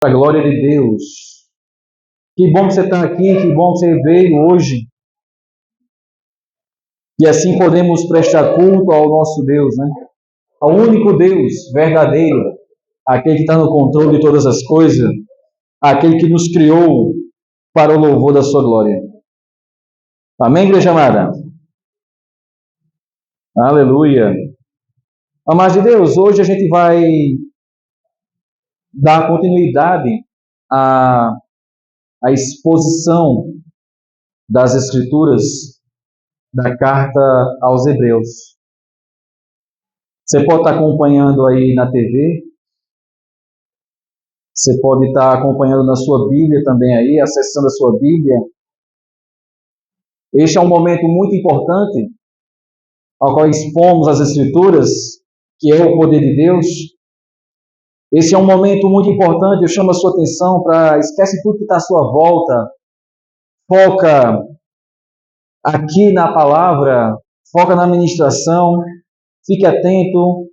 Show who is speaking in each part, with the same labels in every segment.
Speaker 1: Para a glória de Deus. Que bom que você está aqui, que bom que você veio hoje. E assim podemos prestar culto ao nosso Deus, né? Ao único Deus verdadeiro, aquele que está no controle de todas as coisas, aquele que nos criou para o louvor da sua glória. Amém, igreja amada? Aleluia. Amados de Deus, hoje a gente vai dar continuidade à exposição das Escrituras da carta aos Hebreus. Você pode estar acompanhando aí na TV, você pode estar acompanhando na sua Bíblia também aí, acessando a sua Bíblia. Este é um momento muito importante, ao qual expomos as Escrituras, que é o poder de Deus. Esse é um momento muito importante, eu chamo a sua atenção para esquece tudo que está à sua volta, foca aqui na palavra, foca na ministração, fique atento,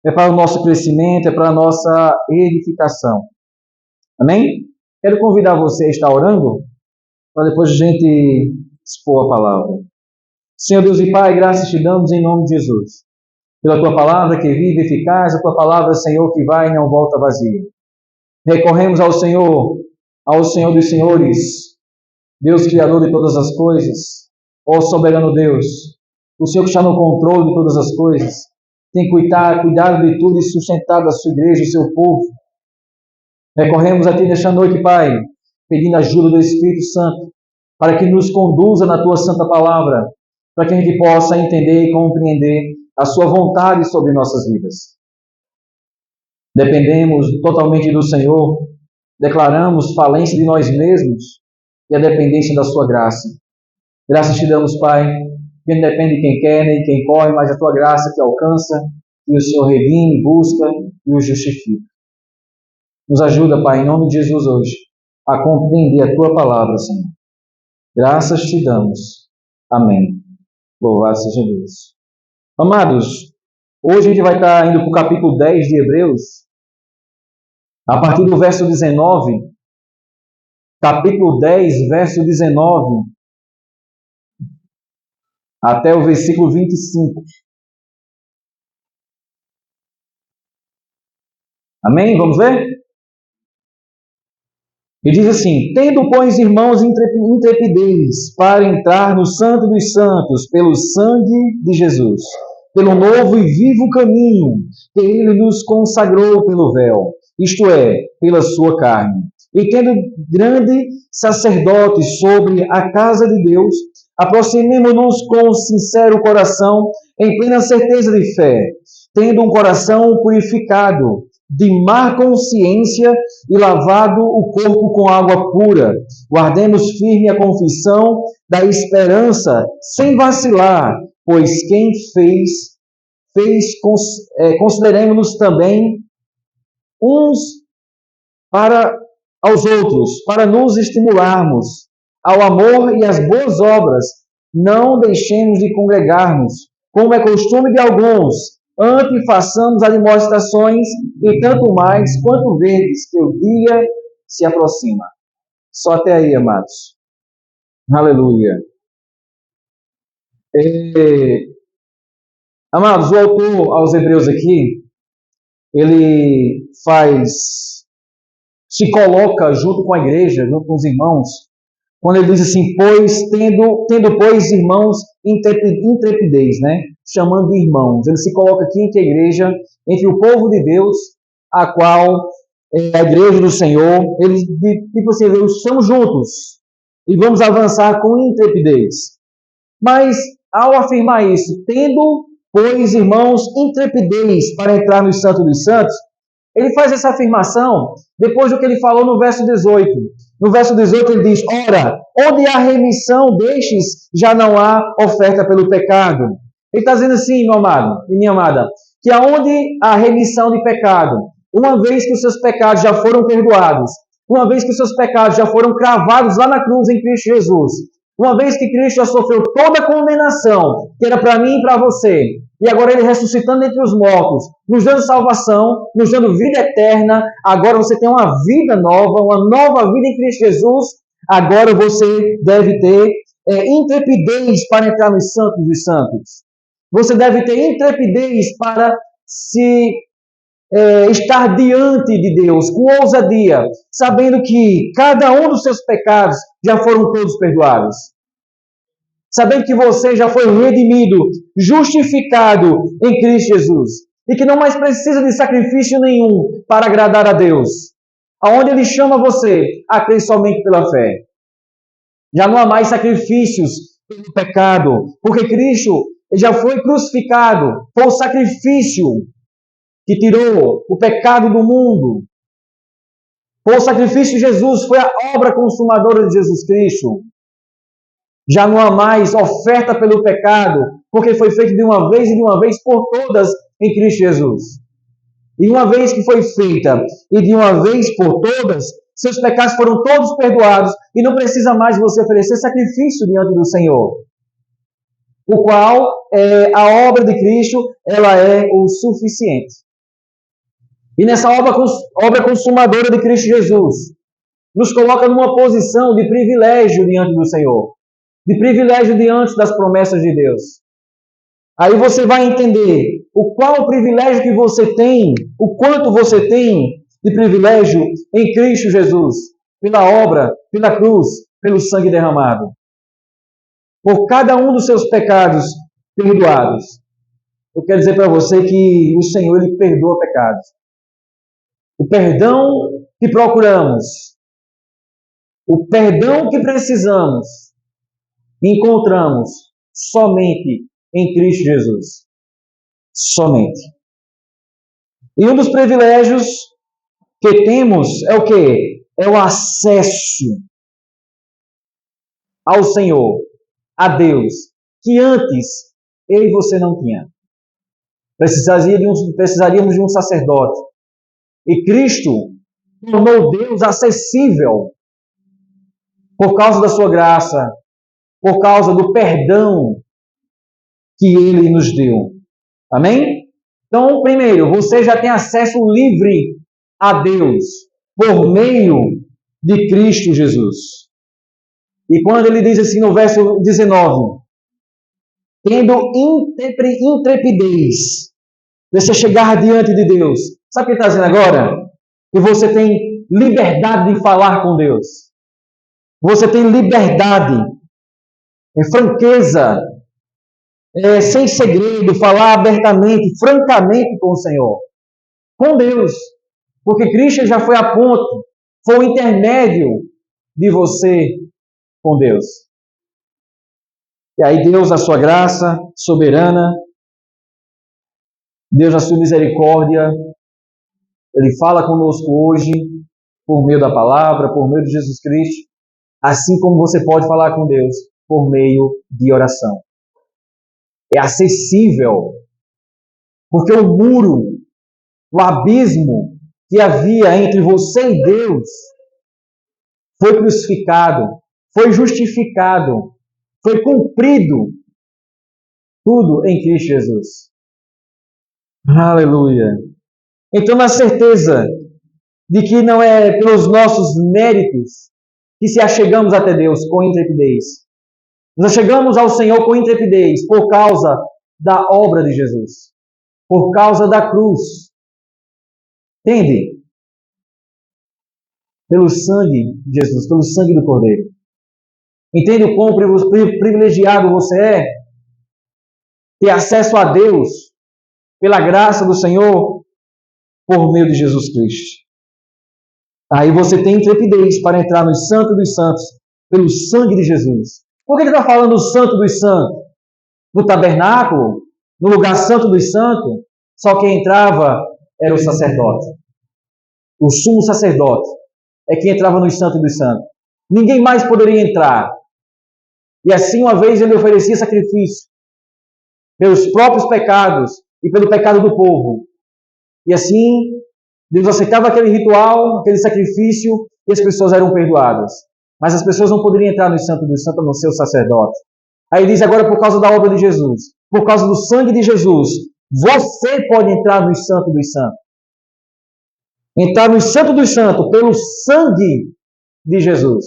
Speaker 1: é para o nosso crescimento, é para a nossa edificação. Amém? Quero convidar você a estar orando, para depois a gente expor a palavra. Senhor Deus e Pai, graças te damos em nome de Jesus, pela tua palavra que é viva e eficaz, a tua palavra, Senhor, que vai e não volta vazia. Recorremos ao Senhor dos senhores, Deus Criador de todas as coisas, ó soberano Deus, o Senhor que está no controle de todas as coisas, tem cuidado de tudo e sustentado a sua igreja, o seu povo. Recorremos a Ti nesta noite, Pai, pedindo a ajuda do Espírito Santo, para que nos conduza na Tua santa palavra, para que a gente possa entender e compreender a Sua vontade sobre nossas vidas. Dependemos totalmente do Senhor, declaramos falência de nós mesmos e a dependência da Sua graça. Graças te damos, Pai, que não depende de quem quer nem de quem corre, mas a Tua graça que alcança, e o Senhor redime, busca e o justifica. Nos ajuda, Pai, em nome de Jesus hoje, a compreender a Tua palavra, Senhor. Graças te damos. Amém. Louvado seja Deus. Amados, hoje a gente vai estar indo para o capítulo 10 de Hebreus, a partir do verso 19, capítulo 10, verso 19, até o versículo 25. Amém? Vamos ver? E diz assim: tendo, pois, irmãos, intrepidez para entrar no Santo dos Santos, pelo sangue de Jesus, pelo novo e vivo caminho que Ele nos consagrou pelo véu, isto é, pela sua carne. E tendo grande sacerdote sobre a casa de Deus, aproximemo-nos com sincero coração, em plena certeza de fé, tendo um coração purificado de má consciência e lavado o corpo com água pura. Guardemos firme a confissão da esperança, sem vacilar, pois quem fez, consideremos-nos também uns para aos outros, para nos estimularmos ao amor e às boas obras. Não deixemos de congregar-nos, como é costume de alguns, antes façamos admoestações, e tanto mais quanto vedes que o dia se aproxima. Só até aí, amados. Aleluia. Amados, o autor aos Hebreus aqui, ele se coloca junto com a igreja, junto com os irmãos, quando ele diz assim: pois, tendo pois, irmãos, intrepidez, né? Chamando de irmãos. Ele se coloca aqui entre a igreja, entre o povo de Deus, a qual é a igreja do Senhor. Ele, tipo assim, estamos juntos e vamos avançar com intrepidez. Mas, ao afirmar isso, tendo, pois, irmãos, intrepidez para entrar no Santo dos Santos, ele faz essa afirmação depois do que ele falou no verso 18. No verso 18 ele diz: ora, onde há remissão destes, já não há oferta pelo pecado. Ele está dizendo assim, meu amado e minha amada, que aonde há remissão de pecado, uma vez que os seus pecados já foram perdoados, uma vez que os seus pecados já foram cravados lá na cruz em Cristo Jesus, uma vez que Cristo já sofreu toda a condenação, que era para mim e para você, e agora Ele ressuscitando entre os mortos, nos dando salvação, nos dando vida eterna. Agora você tem uma vida nova, uma nova vida em Cristo Jesus. Agora você deve ter intrepidez para entrar nos santos dos santos. Você deve ter intrepidez para se estar diante de Deus com ousadia, sabendo que cada um dos seus pecados já foram todos perdoados. Sabendo que você já foi redimido, justificado em Cristo Jesus. E que não mais precisa de sacrifício nenhum para agradar a Deus. Aonde Ele chama você a crer somente pela fé. Já não há mais sacrifícios pelo pecado, porque Cristo já foi crucificado. Foi o sacrifício que tirou o pecado do mundo. Foi o sacrifício de Jesus, foi a obra consumadora de Jesus Cristo. Já não há mais oferta pelo pecado, porque foi feito de uma vez e de uma vez por todas em Cristo Jesus. E uma vez que foi feita e de uma vez por todas, seus pecados foram todos perdoados e não precisa mais você oferecer sacrifício diante do Senhor. O qual, a obra de Cristo, ela é o suficiente. E nessa obra consumadora de Cristo Jesus, nos coloca numa posição de privilégio diante do Senhor. De privilégio diante das promessas de Deus. Aí você vai entender o qual privilégio que você tem, o quanto você tem de privilégio em Cristo Jesus, pela obra, pela cruz, pelo sangue derramado. Por cada um dos seus pecados perdoados. Eu quero dizer para você que o Senhor, Ele perdoa pecados. O perdão que procuramos, o perdão que precisamos, encontramos somente em Cristo Jesus. Somente. E um dos privilégios que temos é o quê? É o acesso ao Senhor, a Deus, que antes eu e você não tinha. Precisaríamos de um sacerdote. E Cristo tornou Deus acessível por causa da sua graça, por causa do perdão que Ele nos deu. Amém? Então, primeiro, você já tem acesso livre a Deus por meio de Cristo Jesus. E quando ele diz assim no verso 19, tendo intrepidez, você chegar diante de Deus. Sabe o que ele está dizendo agora? Que você tem liberdade de falar com Deus. Você tem liberdade, franqueza, sem segredo, falar abertamente, francamente com o Senhor. Com Deus. Porque Cristo já foi a ponte, foi o intermédio de você com Deus. E aí Deus, a sua graça soberana, Deus, a sua misericórdia, Ele fala conosco hoje, por meio da palavra, por meio de Jesus Cristo, assim como você pode falar com Deus, por meio de oração. É acessível, porque o muro, o abismo que havia entre você e Deus, foi crucificado, foi justificado, foi cumprido, tudo em Cristo Jesus. Aleluia! Então, na certeza de que não é pelos nossos méritos que se achegamos até Deus com intrepidez. Nós chegamos ao Senhor com intrepidez por causa da obra de Jesus, por causa da cruz. Entende? Pelo sangue de Jesus, pelo sangue do Cordeiro. Entende o quão privilegiado você é? Ter acesso a Deus pela graça do Senhor por meio de Jesus Cristo. Aí você tem intrepidez para entrar no Santo dos Santos pelo sangue de Jesus. Por que ele está falando do Santo dos Santos? No tabernáculo, no lugar santo dos santos, só quem entrava era o sacerdote. O sumo sacerdote é quem entrava no Santo dos Santos. Ninguém mais poderia entrar. E assim, uma vez ele oferecia sacrifício pelos próprios pecados e pelo pecado do povo. E assim, Deus aceitava aquele ritual, aquele sacrifício, e as pessoas eram perdoadas. Mas as pessoas não poderiam entrar no Santo dos Santos, no seu sacerdote. Aí diz agora por causa da obra de Jesus, por causa do sangue de Jesus, você pode entrar no Santo dos Santos. Entrar no Santo dos Santos pelo sangue de Jesus.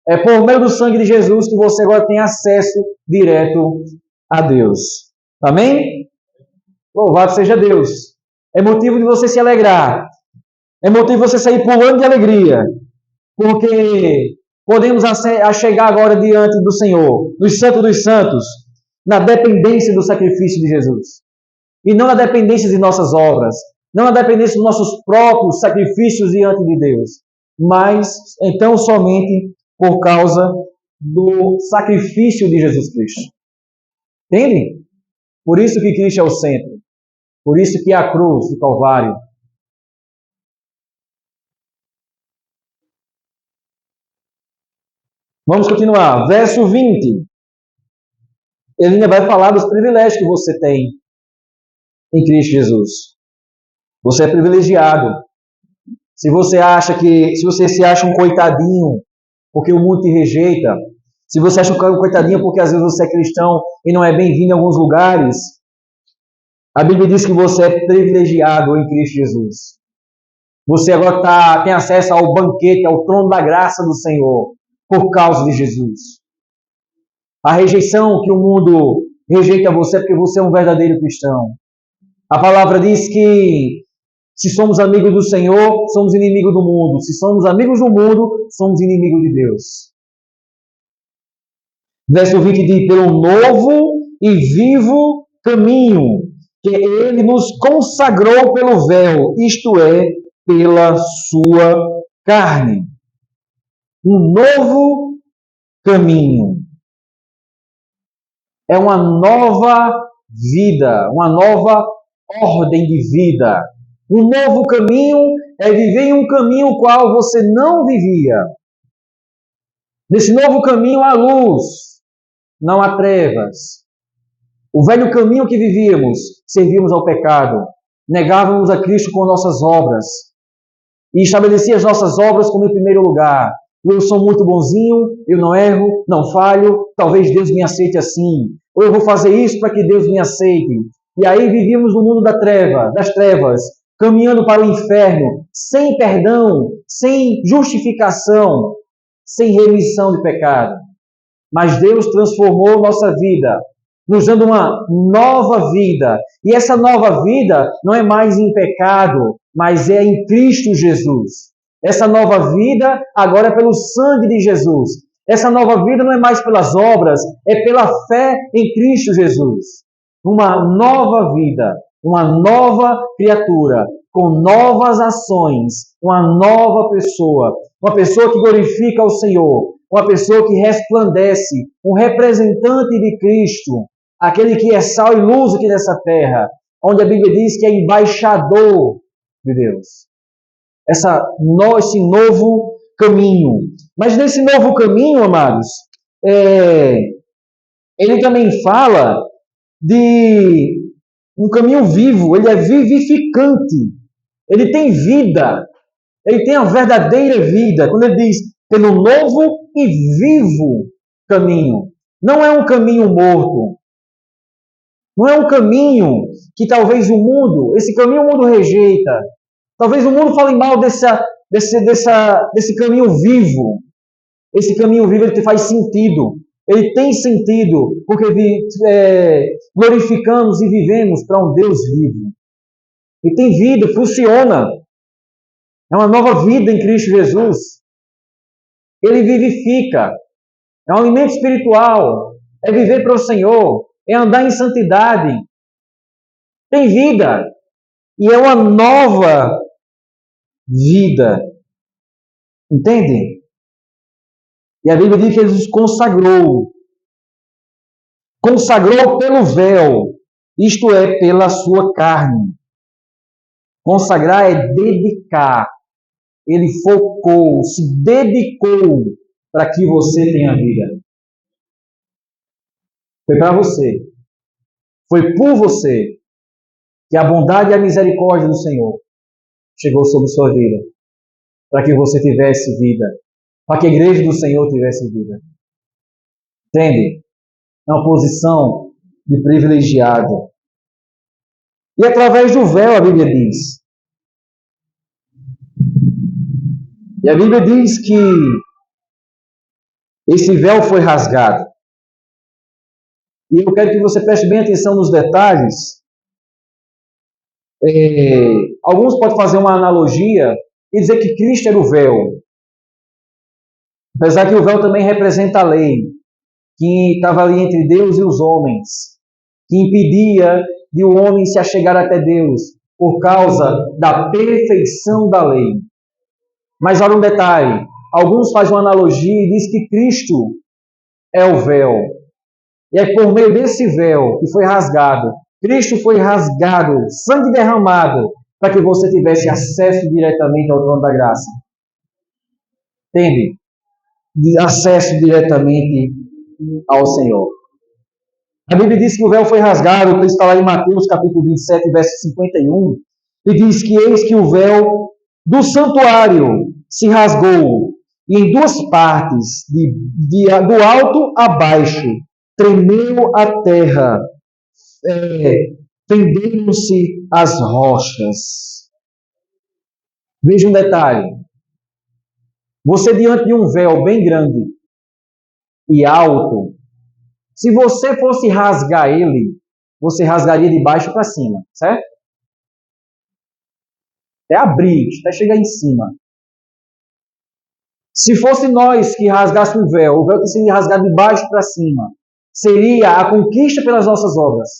Speaker 1: É por meio do sangue de Jesus que você agora tem acesso direto a Deus. Amém? Louvado seja Deus. É motivo de você se alegrar. É motivo de você sair pulando de alegria. Porque podemos chegar agora diante do Senhor, no Santo dos Santos, na dependência do sacrifício de Jesus. E não na dependência de nossas obras. Não na dependência dos nossos próprios sacrifícios diante de Deus. Mas, então, somente por causa do sacrifício de Jesus Cristo. Entende? Por isso que Cristo é o centro. Por isso que é a cruz do Calvário. Vamos continuar. Verso 20. Ele ainda vai falar dos privilégios que você tem em Cristo Jesus. Você é privilegiado. Se você se acha um coitadinho porque o mundo te rejeita, se você acha um coitadinho porque às vezes você é cristão e não é bem-vindo em alguns lugares, a Bíblia diz que você é privilegiado em Cristo Jesus. Você agora tem acesso ao banquete, ao trono da graça do Senhor, por causa de Jesus. A rejeição que o mundo rejeita você é porque você é um verdadeiro cristão. A palavra diz que se somos amigos do Senhor, somos inimigos do mundo. Se somos amigos do mundo, somos inimigos de Deus. Verso 20 diz, pelo novo e vivo caminho que Ele nos consagrou pelo véu, isto é, pela sua carne. Um novo caminho. É uma nova vida, uma nova ordem de vida. Um novo caminho é viver em um caminho qual você não vivia. Nesse novo caminho há luz, não há trevas. O velho caminho que vivíamos, servíamos ao pecado, negávamos a Cristo com nossas obras e estabelecia as nossas obras como em primeiro lugar. Eu sou muito bonzinho, eu não erro, não falho, talvez Deus me aceite assim. Ou eu vou fazer isso para que Deus me aceite. E aí vivíamos no mundo das trevas, caminhando para o inferno, sem perdão, sem justificação, sem remissão de pecado. Mas Deus transformou nossa vida, nos dando uma nova vida. E essa nova vida não é mais em pecado, mas é em Cristo Jesus. Essa nova vida agora é pelo sangue de Jesus. Essa nova vida não é mais pelas obras, é pela fé em Cristo Jesus. Uma nova vida, uma nova criatura, com novas ações, uma nova pessoa, uma pessoa que glorifica o Senhor, uma pessoa que resplandece, um representante de Cristo, aquele que é sal e luz aqui nessa terra, onde a Bíblia diz que é embaixador de Deus. Esse novo caminho. Mas nesse novo caminho, amados, ele também fala de um caminho vivo, ele é vivificante, ele tem vida, ele tem a verdadeira vida. Quando ele diz pelo novo e vivo caminho, não é um caminho morto, não é um caminho que talvez esse caminho o mundo rejeita, talvez o mundo fale mal desse caminho vivo. Esse caminho vivo ele faz sentido. Ele tem sentido, porque glorificamos e vivemos para um Deus vivo. E tem vida, funciona. É uma nova vida em Cristo Jesus. Ele vivifica. É um alimento espiritual. É viver para o Senhor. É andar em santidade. Tem vida. E é uma nova vida. Entende? E a Bíblia diz que ele nos consagrou. Consagrou pelo véu, isto é, pela sua carne. Consagrar é dedicar. Ele focou, se dedicou para que você tenha vida. Foi para você. Foi por você que a bondade e a misericórdia do Senhor chegou sobre sua vida. Para que você tivesse vida. Para que a igreja do Senhor tivesse vida. Entende? É uma posição de privilegiado. E através do véu, a Bíblia diz. E a Bíblia diz que esse véu foi rasgado. E eu quero que você preste bem atenção nos detalhes. Alguns podem fazer uma analogia e dizer que Cristo era o véu. Apesar que o véu também representa a lei, que estava ali entre Deus e os homens, que impedia de o homem se achegar até Deus por causa da perfeição da lei. Mas olha um detalhe, alguns fazem uma analogia e dizem que Cristo é o véu. E é por meio desse véu que foi rasgado, Cristo foi rasgado, sangue derramado, para que você tivesse acesso diretamente ao trono da graça. Entende? Acesso diretamente ao Senhor. A Bíblia diz que o véu foi rasgado, que está lá em Mateus capítulo 27, verso 51, e diz que eis que o véu do santuário se rasgou, e em duas partes, do alto a baixo, tremeu a terra, fenderam-se as rochas. Veja um detalhe. Você diante de um véu bem grande e alto, se você fosse rasgar ele, você rasgaria de baixo para cima, certo? Até abrir, até chegar em cima. Se fosse nós que rasgássemos o véu que seria rasgado de baixo para cima, seria a conquista pelas nossas obras,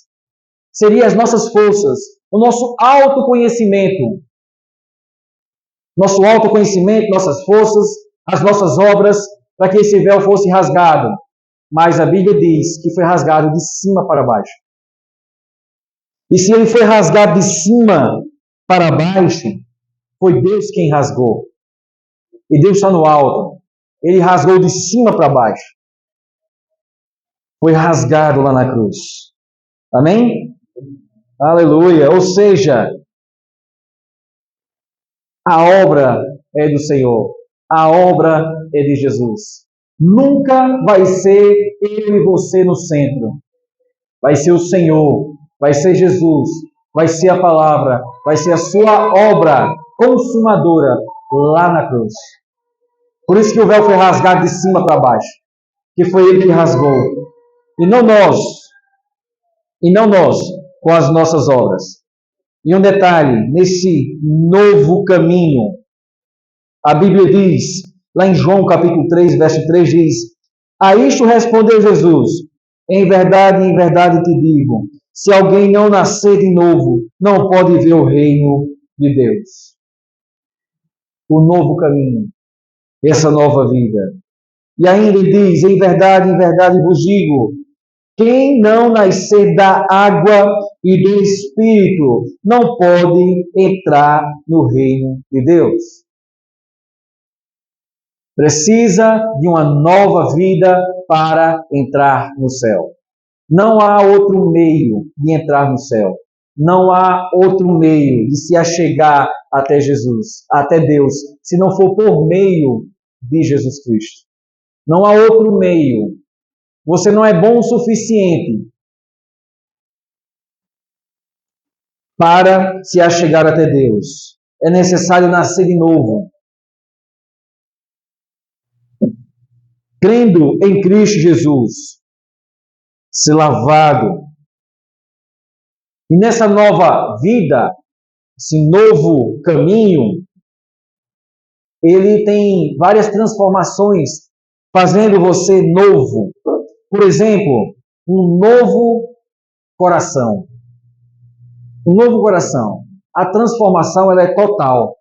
Speaker 1: seria as nossas forças, o nosso autoconhecimento. Nosso autoconhecimento, nossas forças, as nossas obras, para que esse véu fosse rasgado. Mas a Bíblia diz que foi rasgado de cima para baixo. E se ele foi rasgado de cima para baixo, foi Deus quem rasgou. E Deus está no alto. Ele rasgou de cima para baixo. Foi rasgado lá na cruz. Amém? Aleluia. Ou seja, a obra é do Senhor. A obra é de Jesus. Nunca vai ser eu e você no centro. Vai ser o Senhor. Vai ser Jesus. Vai ser a palavra. Vai ser a sua obra consumadora lá na cruz. Por isso que o véu foi rasgado de cima para baixo. Que foi ele que rasgou. E não nós. E não nós com as nossas obras. E um detalhe, nesse novo caminho, a Bíblia diz, lá em João capítulo 3, verso 3, diz: a isto respondeu Jesus: em verdade te digo, se alguém não nascer de novo, não pode ver o reino de Deus. O novo caminho, essa nova vida. E ainda ele diz: em verdade vos digo, quem não nascer da água e do Espírito não pode entrar no reino de Deus. Precisa de uma nova vida para entrar no céu. Não há outro meio de entrar no céu. Não há outro meio de se achegar até Jesus, até Deus, se não for por meio de Jesus Cristo. Não há outro meio. Você não é bom o suficiente para se achegar até Deus. É necessário nascer de novo. Crendo em Cristo Jesus, ser lavado. E nessa nova vida, esse novo caminho, ele tem várias transformações, fazendo você novo. Por exemplo, um novo coração. Um novo coração. A transformação ela é total.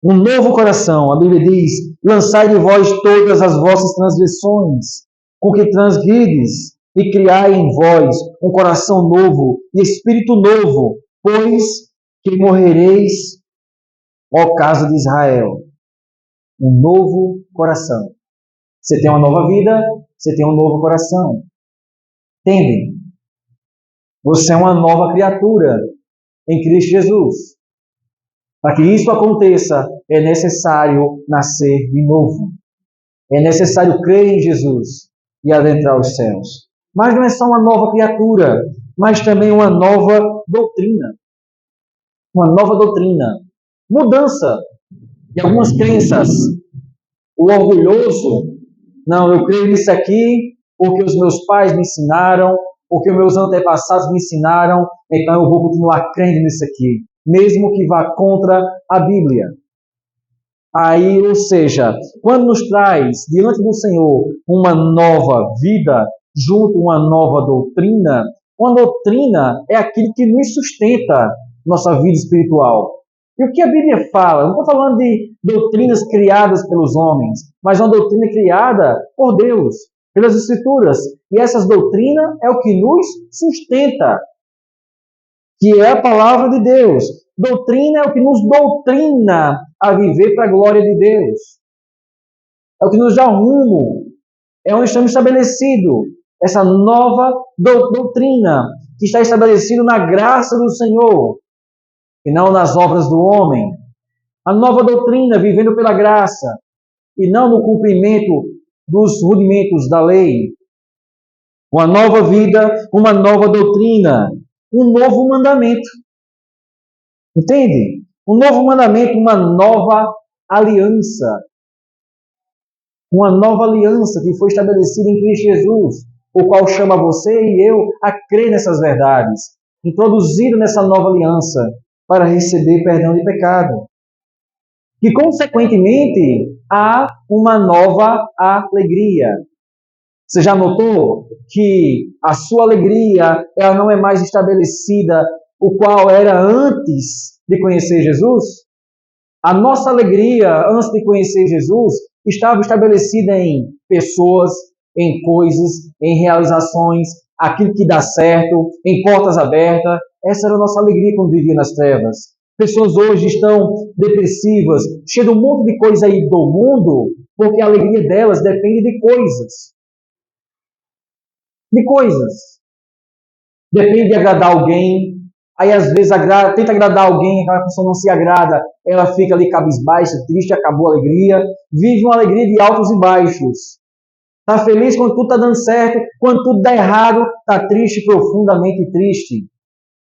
Speaker 1: Um novo coração. A Bíblia diz: lançai de vós todas as vossas transgressões, com que transgrides, e criai em vós um coração novo e espírito novo, pois que morrereis, ó casa de Israel. Um novo coração. Você tem uma nova vida, você tem um novo coração. Entendem? Você é uma nova criatura em Cristo Jesus. Para que isso aconteça, é necessário nascer de novo. É necessário crer em Jesus e adentrar os céus. Mas não é só uma nova criatura, mas também uma nova doutrina. Uma nova doutrina. Mudança de algumas crenças. O orgulhoso, não, eu creio nisso aqui porque os meus pais me ensinaram, porque os meus antepassados me ensinaram, então eu vou continuar crendo nisso aqui, mesmo que vá contra a Bíblia. Aí, ou seja, quando nos traz diante do Senhor uma nova vida, junto a uma nova doutrina, uma doutrina é aquilo que nos sustenta nossa vida espiritual. E o que a Bíblia fala? Não estou falando de doutrinas criadas pelos homens, mas uma doutrina criada por Deus, pelas Escrituras. E essa doutrina é o que nos sustenta, que é a palavra de Deus. Doutrina é o que nos doutrina a viver para a glória de Deus. É o que nos dá rumo. É onde estamos estabelecidos. Essa nova doutrina que está estabelecida na graça do Senhor e não nas obras do homem. A nova doutrina vivendo pela graça e não no cumprimento dos rudimentos da lei. Uma nova vida, uma nova doutrina, um novo mandamento. Entende? Um novo mandamento, uma nova aliança. Uma nova aliança que foi estabelecida em Cristo Jesus, o qual chama você e eu a crer nessas verdades, introduzido nessa nova aliança para receber perdão de pecado. E, consequentemente, há uma nova alegria. Você já notou que a sua alegria ela não é mais estabelecida o qual era antes de conhecer Jesus? A nossa alegria antes de conhecer Jesus estava estabelecida em pessoas, em coisas, em realizações, aquilo que dá certo, em portas abertas. Essa era a nossa alegria quando vivia nas trevas. Pessoas hoje estão depressivas, cheias de um monte de coisa aí do mundo, porque a alegria delas depende de coisas. De coisas. Depende de agradar alguém. Aí às vezes tenta agradar alguém, aquela pessoa não se agrada, ela fica ali cabisbaixa, triste, acabou a alegria. Vive uma alegria de altos e baixos. Está feliz quando tudo está dando certo, quando tudo dá errado, está triste, profundamente triste.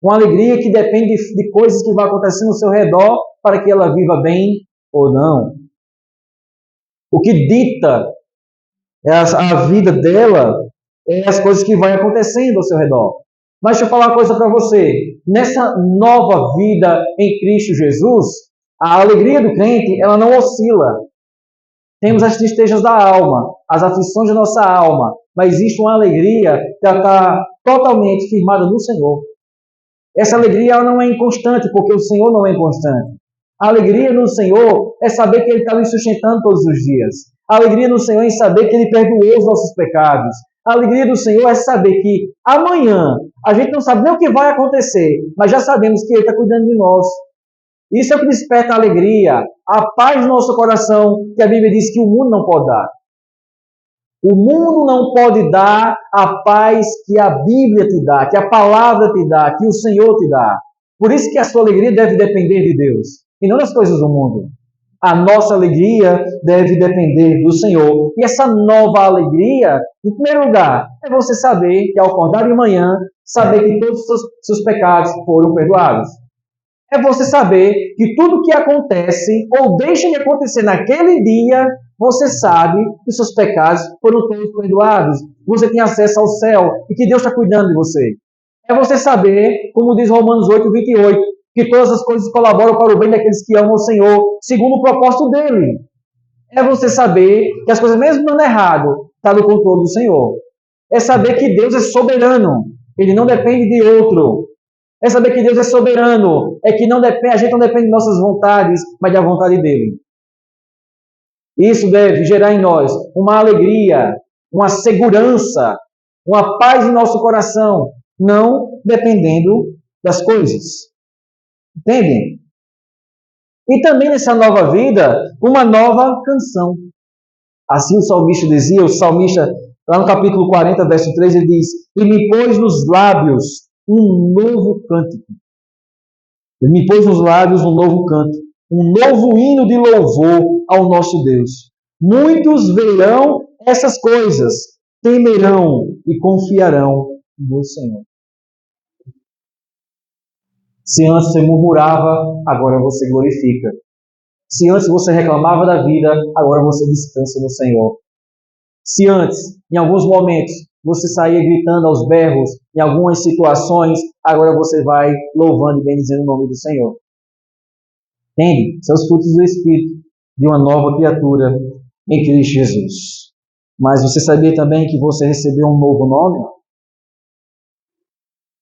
Speaker 1: Uma alegria que depende de coisas que vão acontecer no seu redor para que ela viva bem ou não. O que dita a vida dela é as coisas que vão acontecendo ao seu redor. Mas deixa eu falar uma coisa para você. Nessa nova vida em Cristo Jesus, a alegria do crente ela não oscila. Temos as tristezas da alma, as aflições da nossa alma, mas existe uma alegria que está totalmente firmada no Senhor. Essa alegria ela não é inconstante, porque o Senhor não é inconstante. A alegria no Senhor é saber que Ele está nos sustentando todos os dias. A alegria no Senhor é saber que Ele perdoou os nossos pecados. A alegria do Senhor é saber que amanhã, a gente não sabe nem o que vai acontecer, mas já sabemos que Ele está cuidando de nós. Isso é o que desperta a alegria, a paz no nosso coração, que a Bíblia diz que o mundo não pode dar. O mundo não pode dar a paz que a Bíblia te dá, que a palavra te dá, que o Senhor te dá. Por isso que a sua alegria deve depender de Deus, e não das coisas do mundo. A nossa alegria deve depender do Senhor. E essa nova alegria, em primeiro lugar, é você saber que ao acordar de manhã, saber que todos os seus pecados foram perdoados. É você saber que tudo que acontece ou deixa de acontecer naquele dia, você sabe que seus pecados foram todos perdoados. Você tem acesso ao céu e que Deus está cuidando de você. É você saber, como diz Romanos 8:28, que todas as coisas colaboram para o bem daqueles que amam o Senhor, segundo o propósito dele. É você saber que as coisas, mesmo dando errado, estão no controle do Senhor. É saber que Deus é soberano. Ele não depende de outro. É saber que Deus é soberano. É que a gente não depende de nossas vontades, mas da vontade dele. Isso deve gerar em nós uma alegria, uma segurança, uma paz em nosso coração, não dependendo das coisas. Entendem? E também nessa nova vida, uma nova canção. Assim o salmista dizia, o salmista, lá no capítulo 40, verso 3, ele diz: E me pôs nos lábios um novo cântico. Ele me pôs nos lábios um novo canto, um novo hino de louvor ao nosso Deus. Muitos verão essas coisas temerão e confiarão no Senhor. Se antes você murmurava, agora você glorifica. Se antes você reclamava da vida, agora você descansa no Senhor. Se antes, em alguns momentos, você saía gritando aos berros, em algumas situações, agora você vai louvando e bendizendo o nome do Senhor. Entende? São os frutos do Espírito de uma nova criatura em Cristo Jesus. Mas você sabia também que você recebeu um novo nome?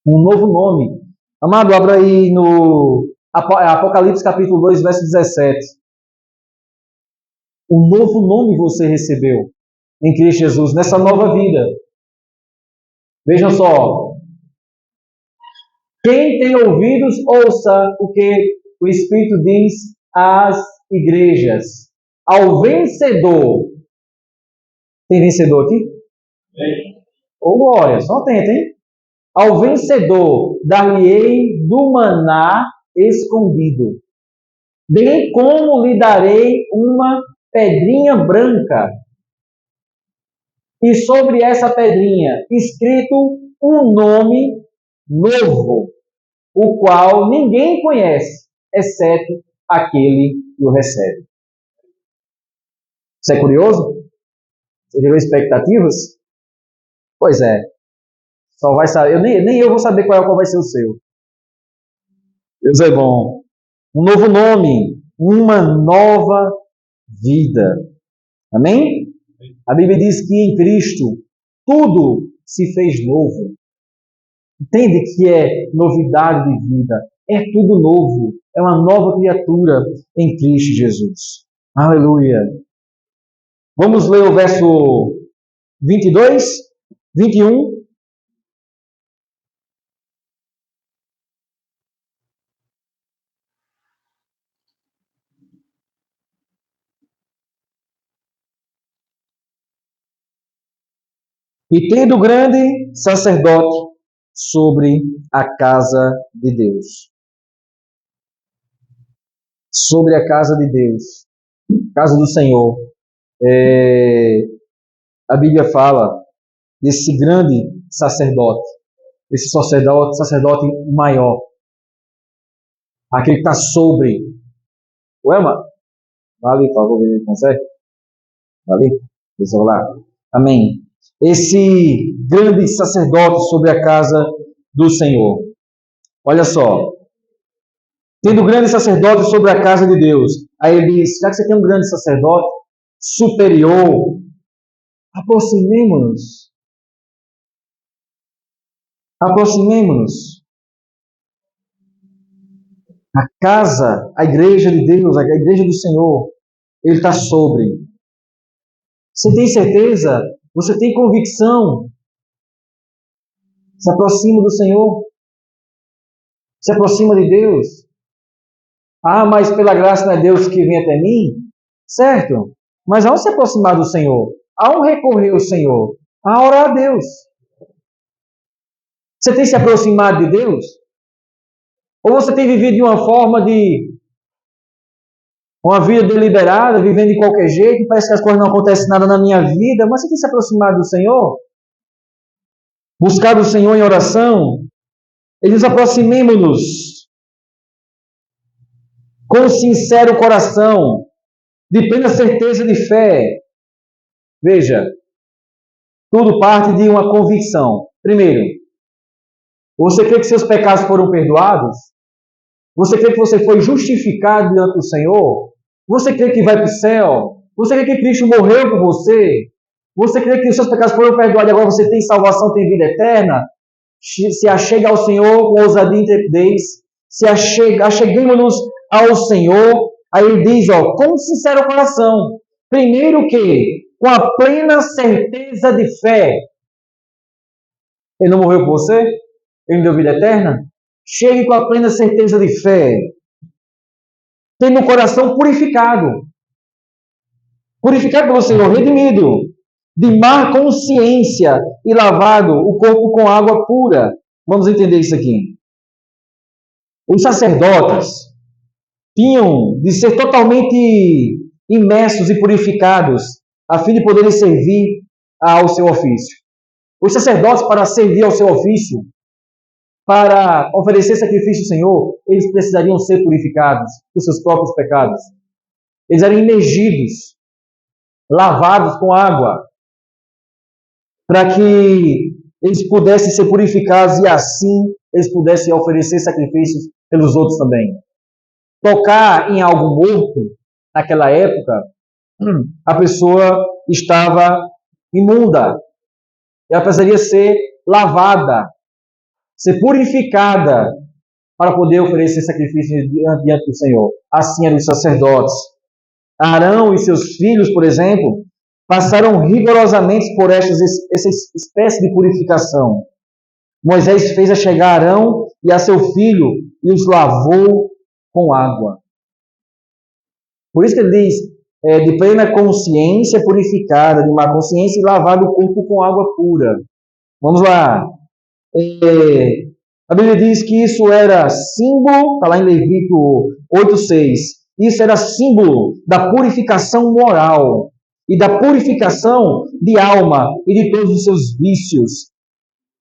Speaker 1: Um novo nome. Amado, abra aí no Apocalipse capítulo 2, verso 17. Um novo nome você recebeu em Cristo Jesus, nessa nova vida. Vejam só. Quem tem ouvidos, ouça o que o Espírito diz às igrejas. Ao vencedor. Tem vencedor aqui? Ô, glória, só atenta, hein? Ao vencedor, dar-lhe-ei do maná escondido, bem como lhe darei uma pedrinha branca, e sobre essa pedrinha escrito um nome novo, o qual ninguém conhece, exceto aquele que o recebe. Isso é curioso? Você gerou expectativas? Pois é. Só vai saber, nem eu vou saber qual vai ser o seu. Deus é bom. Um novo nome, uma nova vida. Amém? A Bíblia diz que em Cristo tudo se fez novo. Entende que é novidade de vida? É tudo novo. É uma nova criatura em Cristo Jesus. Aleluia. Vamos ler o verso 22, 21. E tendo grande sacerdote sobre a casa de Deus. Sobre a casa de Deus. Casa do Senhor. A Bíblia fala desse grande sacerdote. Esse sacerdote maior. Aquele que está sobre. Ué, vale, por favor, ele consegue? Vale? Deixa eu lá. Amém. Esse grande sacerdote sobre a casa do Senhor. Olha só. Tendo grande sacerdote sobre a casa de Deus. Aí ele diz, já que você tem um grande sacerdote superior, aproximemo-nos. Aproximemo-nos. A casa, a igreja de Deus, a igreja do Senhor, ele está sobre. Você tem certeza? Você tem convicção? Se aproxima do Senhor. Se aproxima de Deus. Ah, mas pela graça não é Deus que vem até mim? Certo. Mas ao se aproximar do Senhor, ao recorrer ao Senhor, a orar a Deus. Você tem se aproximado de Deus? Ou você tem vivido de uma forma de uma vida deliberada, vivendo de qualquer jeito, parece que as coisas não acontecem nada na minha vida, mas você tem se aproximado do Senhor? Buscado o Senhor em oração? E nos aproximemo-nos com sincero coração, de plena certeza de fé. Veja, tudo parte de uma convicção. Primeiro, você crê que seus pecados foram perdoados? Você crê que você foi justificado diante do Senhor? Você crê que vai para o céu? Você crê que Cristo morreu por você? Você crê que os seus pecados foram perdoados e agora você tem salvação, tem vida eterna? Se achega ao Senhor com ousadia e intrepidez. Acheguemos-nos ao Senhor. Aí ele diz, com sincero coração. Primeiro que, com a plena certeza de fé. Ele não morreu por você? Ele me deu vida eterna? Chegue com a plena certeza de fé. Tendo o coração purificado. Purificado pelo Senhor, redimido. De má consciência e lavado o corpo com água pura. Vamos entender isso aqui. Os sacerdotes tinham de ser totalmente imersos e purificados a fim de poderem servir ao seu ofício. Os sacerdotes, para servir ao seu ofício, para oferecer sacrifício ao Senhor, eles precisariam ser purificados dos seus próprios pecados. Eles eram imergidos, lavados com água, para que eles pudessem ser purificados e assim eles pudessem oferecer sacrifícios pelos outros também. Tocar em algo morto, naquela época, a pessoa estava imunda. Ela precisaria ser lavada, ser purificada para poder oferecer sacrifício diante do Senhor. Assim eram os sacerdotes. Arão e seus filhos, por exemplo, passaram rigorosamente por essa espécie de purificação. Moisés fez chegar Arão e a seu filho e os lavou com água. Por isso que ele diz, de plena consciência purificada, de má consciência e lavado o corpo com água pura. Vamos lá. A Bíblia diz que isso era símbolo, está lá em Levítico 8:6, isso era símbolo da purificação moral e da purificação de alma e de todos os seus vícios,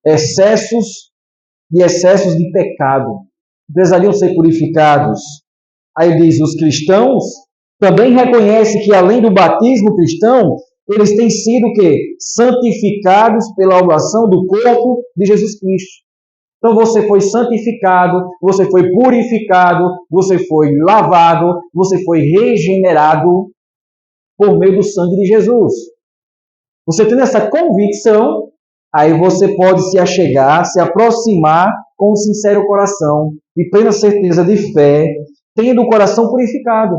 Speaker 1: excessos de pecado. Precisariam ser purificados. Aí diz, os cristãos também reconhecem que além do batismo cristão, eles têm sido o quê? Santificados pela oblação do corpo de Jesus Cristo. Então você foi santificado, você foi purificado, você foi lavado, você foi regenerado por meio do sangue de Jesus. Você tendo essa convicção, aí você pode se achegar, se aproximar com um sincero coração e plena certeza de fé, tendo o coração purificado.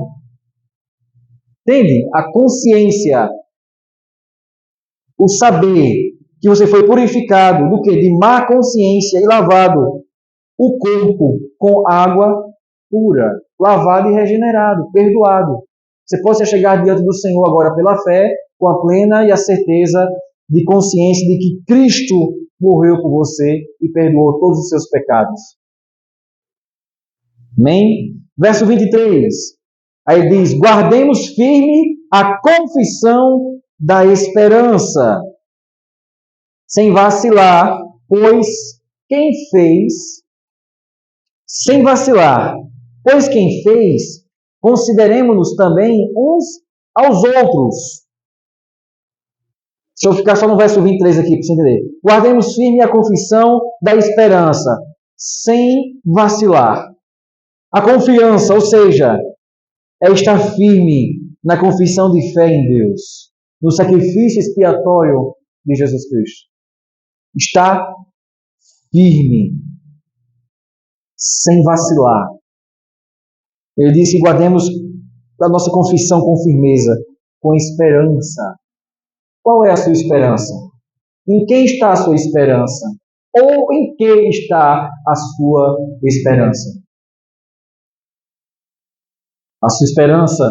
Speaker 1: Entende? A consciência, o saber que você foi purificado do que? De má consciência e lavado o corpo com água pura, lavado e regenerado, perdoado. Você pode chegar diante do Senhor agora pela fé, com a plena e a certeza de consciência de que Cristo morreu por você e perdoou todos os seus pecados. Amém? Verso 23. Aí diz, guardemos firme a confissão da esperança, sem vacilar, pois quem fez, consideremos-nos também uns aos outros. Deixa eu ficar só no verso 23 aqui, para você entender. Guardemos firme a confissão da esperança, sem vacilar. A confiança, ou seja, é estar firme na confissão de fé em Deus, no sacrifício expiatório de Jesus Cristo. Estar firme, sem vacilar. Ele disse que guardemos a nossa confissão com firmeza, com esperança. Qual é a sua esperança? Em quem está a sua esperança? Ou em que está a sua esperança? A sua esperança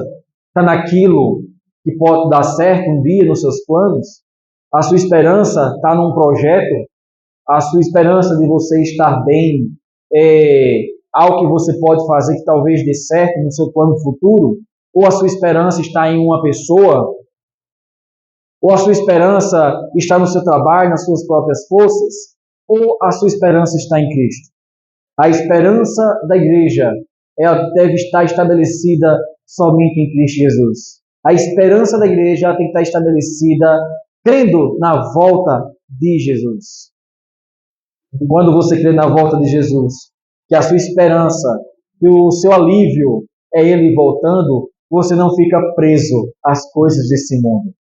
Speaker 1: está naquilo que pode dar certo um dia nos seus planos? A sua esperança está num projeto? A sua esperança de você estar bem é algo que você pode fazer que talvez dê certo no seu plano futuro? Ou a sua esperança está em uma pessoa? Ou a sua esperança está no seu trabalho, nas suas próprias forças? Ou a sua esperança está em Cristo? A esperança da igreja ela deve estar estabelecida somente em Cristo Jesus. A esperança da igreja tem que estar estabelecida crendo na volta de Jesus. E quando você crê na volta de Jesus, que a sua esperança, que o seu alívio é Ele voltando, você não fica preso às coisas desse mundo.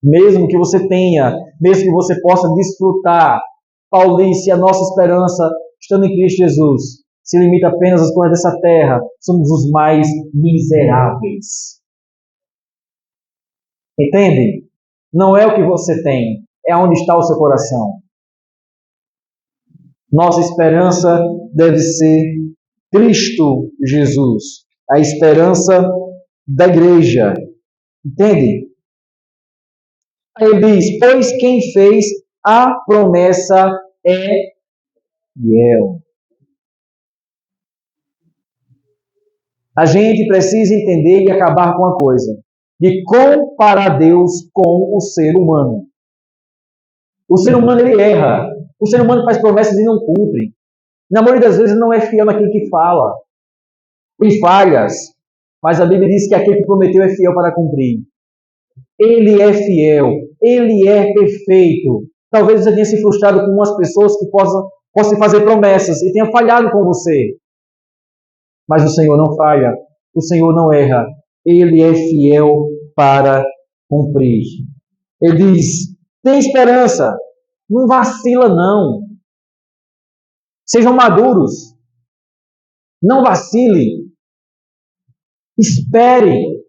Speaker 1: Mesmo que você tenha, mesmo que você possa desfrutar, Paulo disse, a nossa esperança, estando em Cristo Jesus, se limita apenas às coisas dessa terra, somos os mais miseráveis. Entende? Não é o que você tem, é onde está o seu coração. Nossa esperança deve ser Cristo Jesus, a esperança da igreja. Entende? Aí ele diz, pois quem fez a promessa é fiel. A gente precisa entender e acabar com uma coisa. de comparar Deus com o ser humano. O ser humano, ele erra. O ser humano faz promessas e não cumpre. Na maioria das vezes, não é fiel naquilo que fala. Tem falhas. Mas a Bíblia diz que aquele que prometeu é fiel para cumprir. Ele é fiel. Ele é perfeito. Talvez você tenha se frustrado com umas pessoas que possam fazer promessas e tenha falhado com você. Mas o Senhor não falha. O Senhor não erra. Ele é fiel para cumprir. Ele diz, tem esperança. Não vacila, não. Sejam maduros. Não vacile. Espere.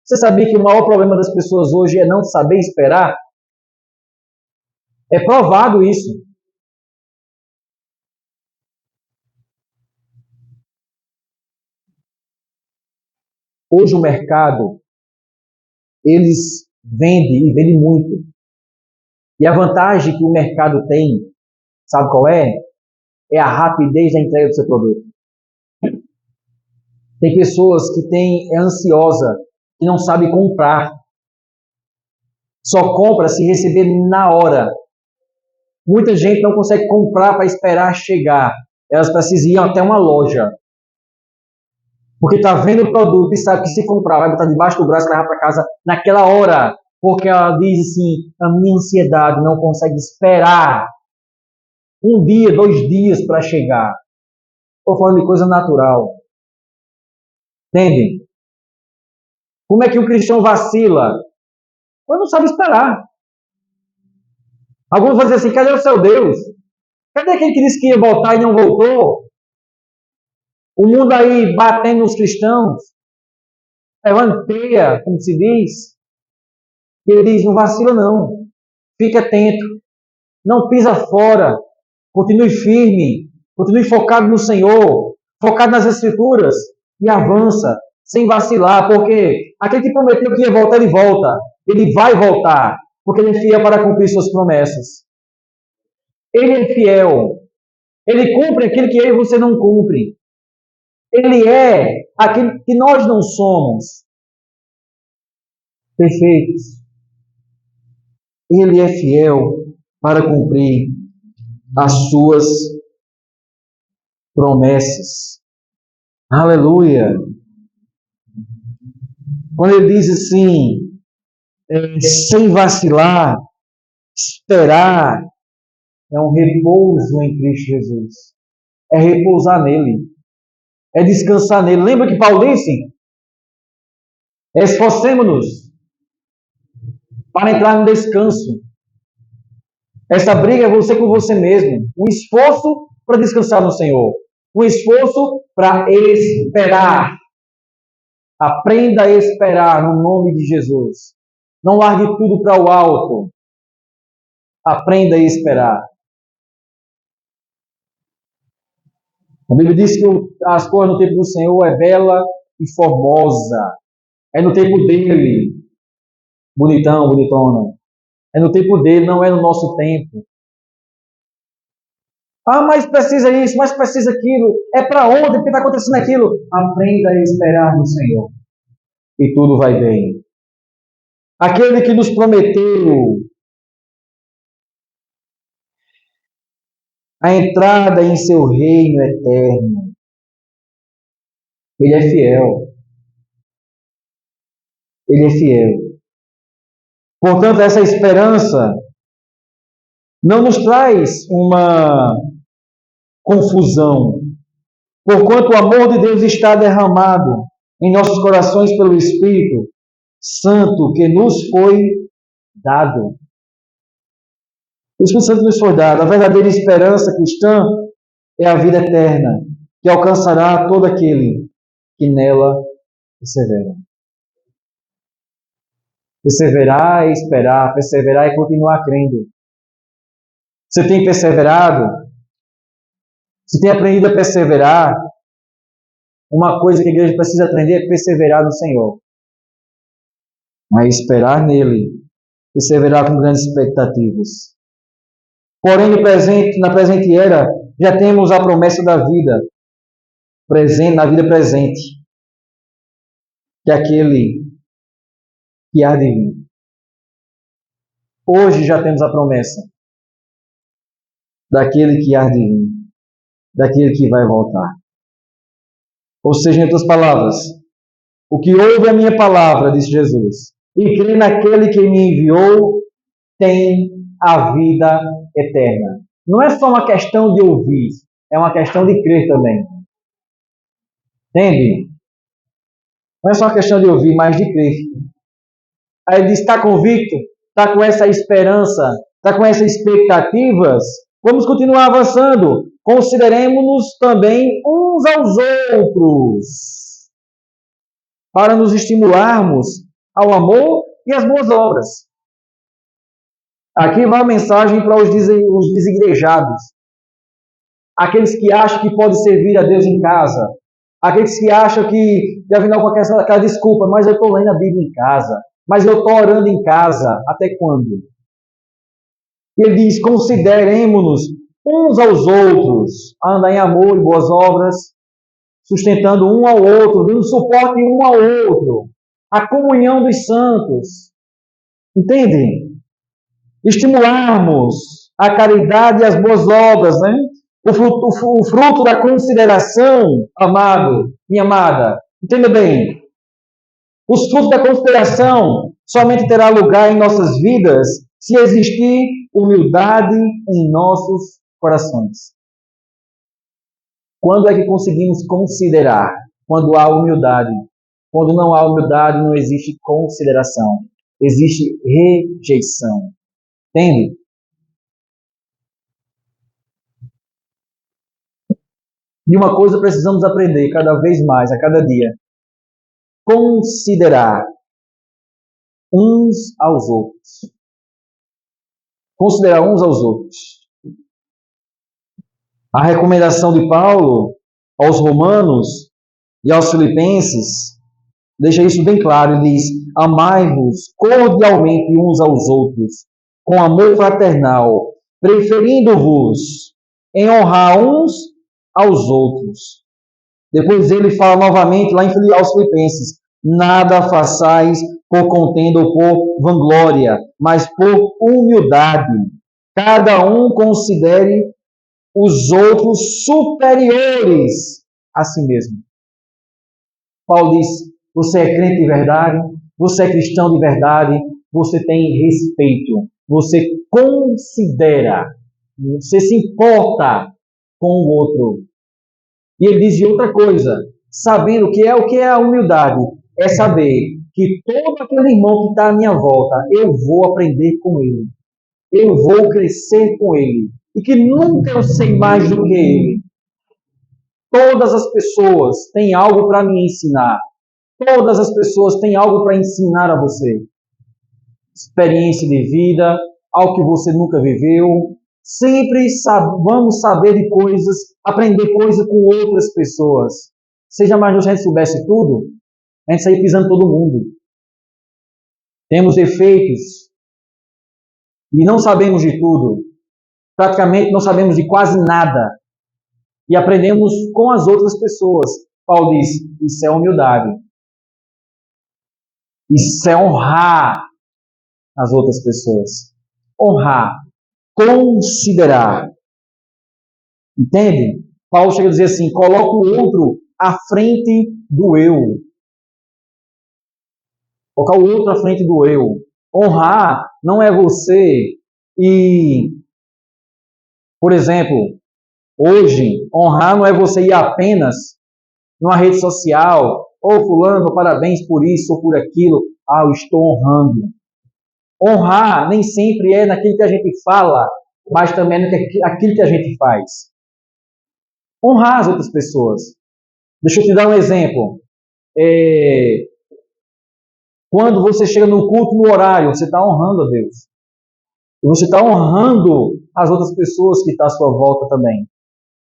Speaker 1: Você sabia que o maior problema das pessoas hoje é não saber esperar? É provado isso. Hoje o mercado, eles vendem e vendem muito. E a vantagem que o mercado tem, sabe qual é? É a rapidez da entrega do seu produto. Tem pessoas que é ansiosa, que não sabe comprar. Só compra se receber na hora. Muita gente não consegue comprar para esperar chegar. Elas precisam ir até uma loja. Porque está vendo o produto e sabe que se comprar vai botar debaixo do braço e levar para casa naquela hora. Porque ela diz assim, a minha ansiedade não consegue esperar 1 dia, 2 dias para chegar. Estou falando de coisa natural. Entendem? Como é que o cristão vacila? Ele não sabe esperar. Alguns vão dizer assim, cadê o seu Deus? Cadê aquele que disse que ia voltar e não voltou? O mundo aí batendo nos cristãos, levando peia, como se diz. E ele diz, não vacila não. Fique atento. Não pisa fora. Continue firme. Continue focado no Senhor. Focado nas Escrituras. E avança. Sem vacilar. Porque aquele que prometeu que ia voltar, ele volta. Ele vai voltar. Porque ele é fiel para cumprir suas promessas. Ele é fiel. Ele cumpre aquilo que eu e você não cumpre. Ele é aquilo que nós não somos. Perfeitos. Ele é fiel para cumprir as suas promessas. Aleluia. Quando ele diz assim, sem vacilar, esperar, é um repouso em Cristo Jesus. É repousar nele. É descansar nele. Lembra que Paulo disse? Esforcemo-nos para entrar no descanso. Essa briga é você com você mesmo. Um esforço para descansar no Senhor. Um esforço para esperar. Aprenda a esperar no nome de Jesus. Não largue tudo para o alto. Aprenda a esperar. A Bíblia diz que as coisas no tempo do Senhor é bela e formosa. É no tempo dele. Bonitão, bonitona. É no tempo dele, não é no nosso tempo. Ah, mas precisa isso, mas precisa aquilo. É para onde? Porque está acontecendo aquilo. Aprenda a esperar no Senhor. E tudo vai bem. Aquele que nos prometeu a entrada em seu reino eterno. Ele é fiel. Ele é fiel. Portanto, essa esperança não nos traz uma confusão. Porquanto o amor de Deus está derramado em nossos corações pelo Espírito Santo que nos foi dado. O Espírito Santo nos foi dado. A verdadeira esperança cristã é a vida eterna, que alcançará todo aquele que nela persevera. Perseverar e esperar, perseverar e continuar crendo. Você tem perseverado? Você tem aprendido a perseverar? Uma coisa que a igreja precisa aprender é perseverar no Senhor. Mas esperar nele, perseverar com grandes expectativas. Porém, na presente era, já temos a promessa da vida presente, na vida presente. Que aquele que há de vir. Hoje já temos a promessa daquele que há de vir, daquele que vai voltar. Ou seja, em outras palavras, o que ouve a minha palavra, disse Jesus, e crê naquele que me enviou, tem a vida eterna. Não é só uma questão de ouvir, é uma questão de crer também. Entende? Não é só uma questão de ouvir, mas de crer. Aí ele diz, está convicto? Está com essa esperança? Está com essas expectativas? Vamos continuar avançando. Consideremos-nos também uns aos outros, para nos estimularmos ao amor e às boas obras. Aqui vai a mensagem para os desigrejados, aqueles que acham que pode servir a Deus em casa, aqueles que acham que deve dar qualquer aquela desculpa, mas eu estou lendo a Bíblia em casa, mas eu estou orando em casa, até quando? E ele diz, consideremos-nos uns aos outros, a andar em amor e boas obras, sustentando um ao outro, dando suporte um ao outro, a comunhão dos santos. Entende? Estimularmos a caridade e as boas obras, né? O fruto da consideração, amado, minha amada. Entenda bem. Os frutos da consideração somente terá lugar em nossas vidas se existir humildade em nossos corações. Quando é que conseguimos considerar? Quando há humildade. Quando não há humildade, não existe consideração. Existe rejeição. Entende? E uma coisa precisamos aprender cada vez mais, a cada dia. Considerar uns aos outros. Considerar uns aos outros. A recomendação de Paulo aos romanos e aos filipenses deixa isso bem claro. Ele diz, amai-vos cordialmente uns aos outros, com amor fraternal, preferindo-vos em honrar uns aos outros. Depois ele fala novamente lá aos Filipenses, nada façais por contenda ou por vanglória, mas por humildade. Cada um considere os outros superiores a si mesmo. Paulo diz, você é crente de verdade, você é cristão de verdade, você tem respeito, você considera, você se importa com o outro. E ele diz outra coisa, sabendo o que é a humildade, é saber que todo aquele irmão que está à minha volta, eu vou aprender com ele, eu vou crescer com ele, e que nunca eu sei mais do que ele. Todas as pessoas têm algo para me ensinar. Todas as pessoas têm algo para ensinar a você. Experiência de vida, algo que você nunca viveu. Sempre vamos saber de coisas, aprender coisas com outras pessoas. Seja mais se a gente soubesse tudo, a gente saía pisando todo mundo. Temos defeitos e não sabemos de tudo. Praticamente não sabemos de quase nada. E aprendemos com as outras pessoas. Paulo diz, isso é humildade. Isso é honrar as outras pessoas. Honrar. Considerar. Entende? Paulo chega a dizer assim, coloca o outro à frente do eu. Colocar o outro à frente do eu. Honrar não é você e, por exemplo, hoje, honrar não é você ir apenas numa rede social, fulano, parabéns por isso ou por aquilo, eu estou honrando. Honrar nem sempre é naquilo que a gente fala, mas também naquilo que a gente faz. Honrar as outras pessoas. Deixa eu te dar um exemplo. Quando você chega no culto no horário, você está honrando a Deus. E você está honrando as outras pessoas que estão à sua volta também.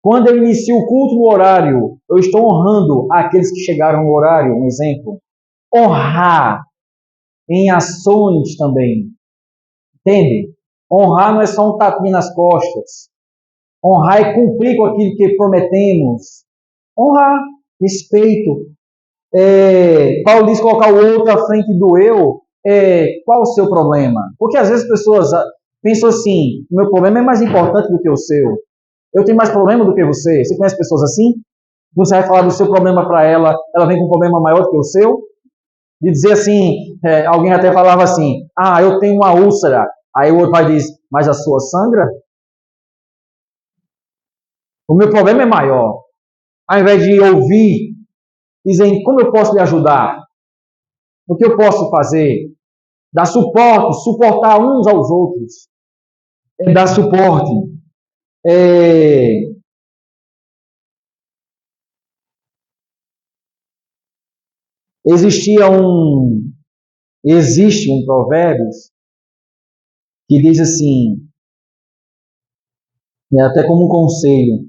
Speaker 1: Quando eu inicio o culto no horário, eu estou honrando aqueles que chegaram no horário, um exemplo. Honrar em ações também. Entende? Honrar não é só um tapinha nas costas. Honrar é cumprir com aquilo que prometemos. Honrar, respeito. Paulo diz colocar o outro à frente do eu, qual o seu problema? Porque às vezes as pessoas pensam assim, o meu problema é mais importante do que o seu. Eu tenho mais problema do que você. Você conhece pessoas assim? Você vai falar do seu problema para ela, ela vem com um problema maior do que o seu? De dizer assim, alguém até falava assim, eu tenho uma úlcera. Aí o outro vai dizer, mas a sua sangra? O meu problema é maior. Ao invés de ouvir, dizem, como eu posso lhe ajudar? O que eu posso fazer? Dar suporte, suportar uns aos outros. Dar suporte. Existe um provérbio que diz assim, até como um conselho,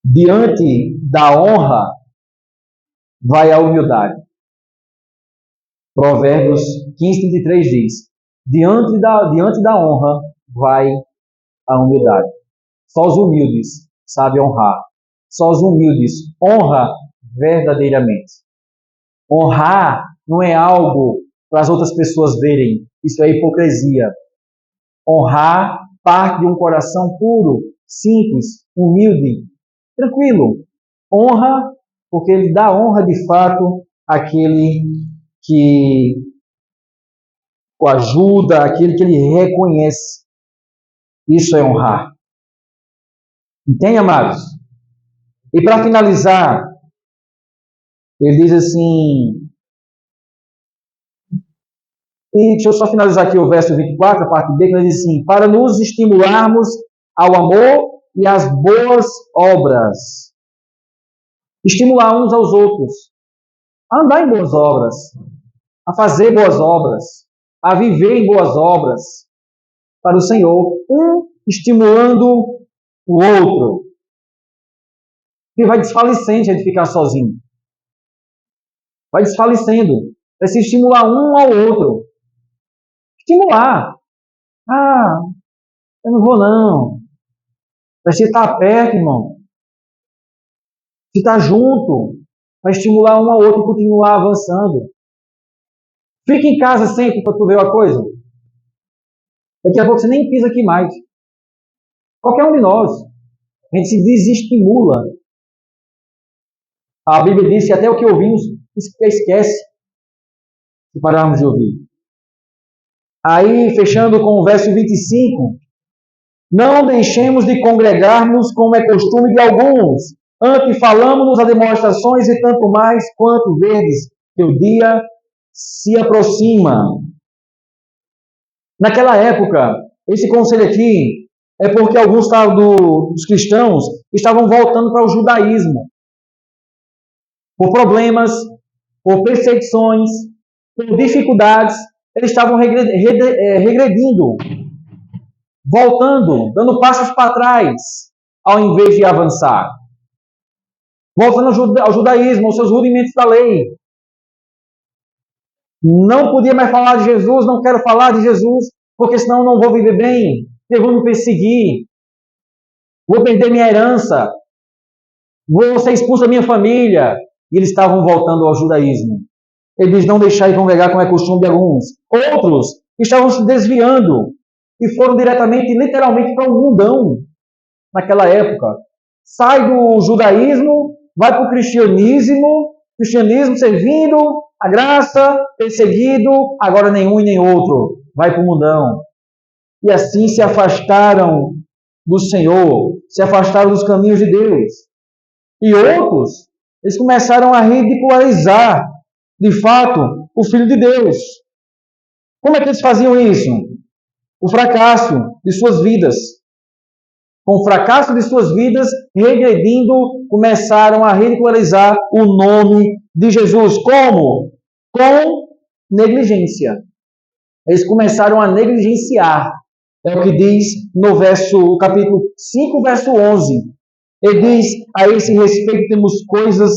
Speaker 1: diante da honra vai a humildade. Provérbios 15:33 diz, diante da honra vai a humildade. Só os humildes sabem honrar. Só os humildes honra verdadeiramente. Honrar não é algo para as outras pessoas verem. Isso é hipocrisia. Honrar parte de um coração puro, simples, humilde, tranquilo. Honra, porque ele dá honra de fato àquele que o ajuda, aquele que ele reconhece. Isso é honrar. Entende, amados? E para finalizar, ele diz assim, e deixa eu só finalizar aqui o verso 24, a parte B, que ele diz assim, para nos estimularmos ao amor e às boas obras. Estimular uns aos outros. A andar em boas obras. A fazer boas obras. A viver em boas obras. Para o Senhor. Um estimulando o outro. E vai desfalecendo de ficar sozinho. Vai desfalecendo. Vai se estimular um ao outro. Estimular. Eu não vou não. Vai se estar perto, irmão. Se estar junto. Vai estimular um ao outro e continuar avançando. Fica em casa sempre para tu ver uma coisa. Daqui a pouco você nem pisa aqui mais. Qualquer um de nós. A gente se desestimula. A Bíblia diz que até o que ouvimos esquece. Se pararmos de ouvir. Aí, fechando com o verso 25. Não deixemos de congregarmos como é costume de alguns. Antes falamos a demonstrações e tanto mais quanto verdes que o dia se aproxima. Naquela época, esse conselho aqui é porque alguns dos cristãos estavam voltando para o judaísmo. Por problemas, por perseguições, por dificuldades, eles estavam regredindo, voltando, dando passos para trás, ao invés de avançar. Voltando ao judaísmo, aos seus rudimentos da lei. Não podia mais falar de Jesus, não quero falar de Jesus, porque senão não vou viver bem, eu vou me perseguir, vou perder minha herança, vou ser expulso da minha família. E eles estavam voltando ao judaísmo. Eles não deixaram de congregar como é costume de alguns. Outros estavam se desviando e foram diretamente, literalmente, para o mundão naquela época. Sai do judaísmo, vai para o cristianismo servindo a graça, perseguido, agora nenhum e nem outro. Vai para o mundão. E assim se afastaram do Senhor, se afastaram dos caminhos de Deus. E outros, eles começaram a ridicularizar, de fato, o Filho de Deus. Como é que eles faziam isso? O fracasso de suas vidas. Com o fracasso de suas vidas, regredindo, começaram a ridicularizar o nome de Jesus. Como? Com negligência. Eles começaram a negligenciar. É o que diz no capítulo 5, verso 11. Ele diz, a esse respeito temos coisas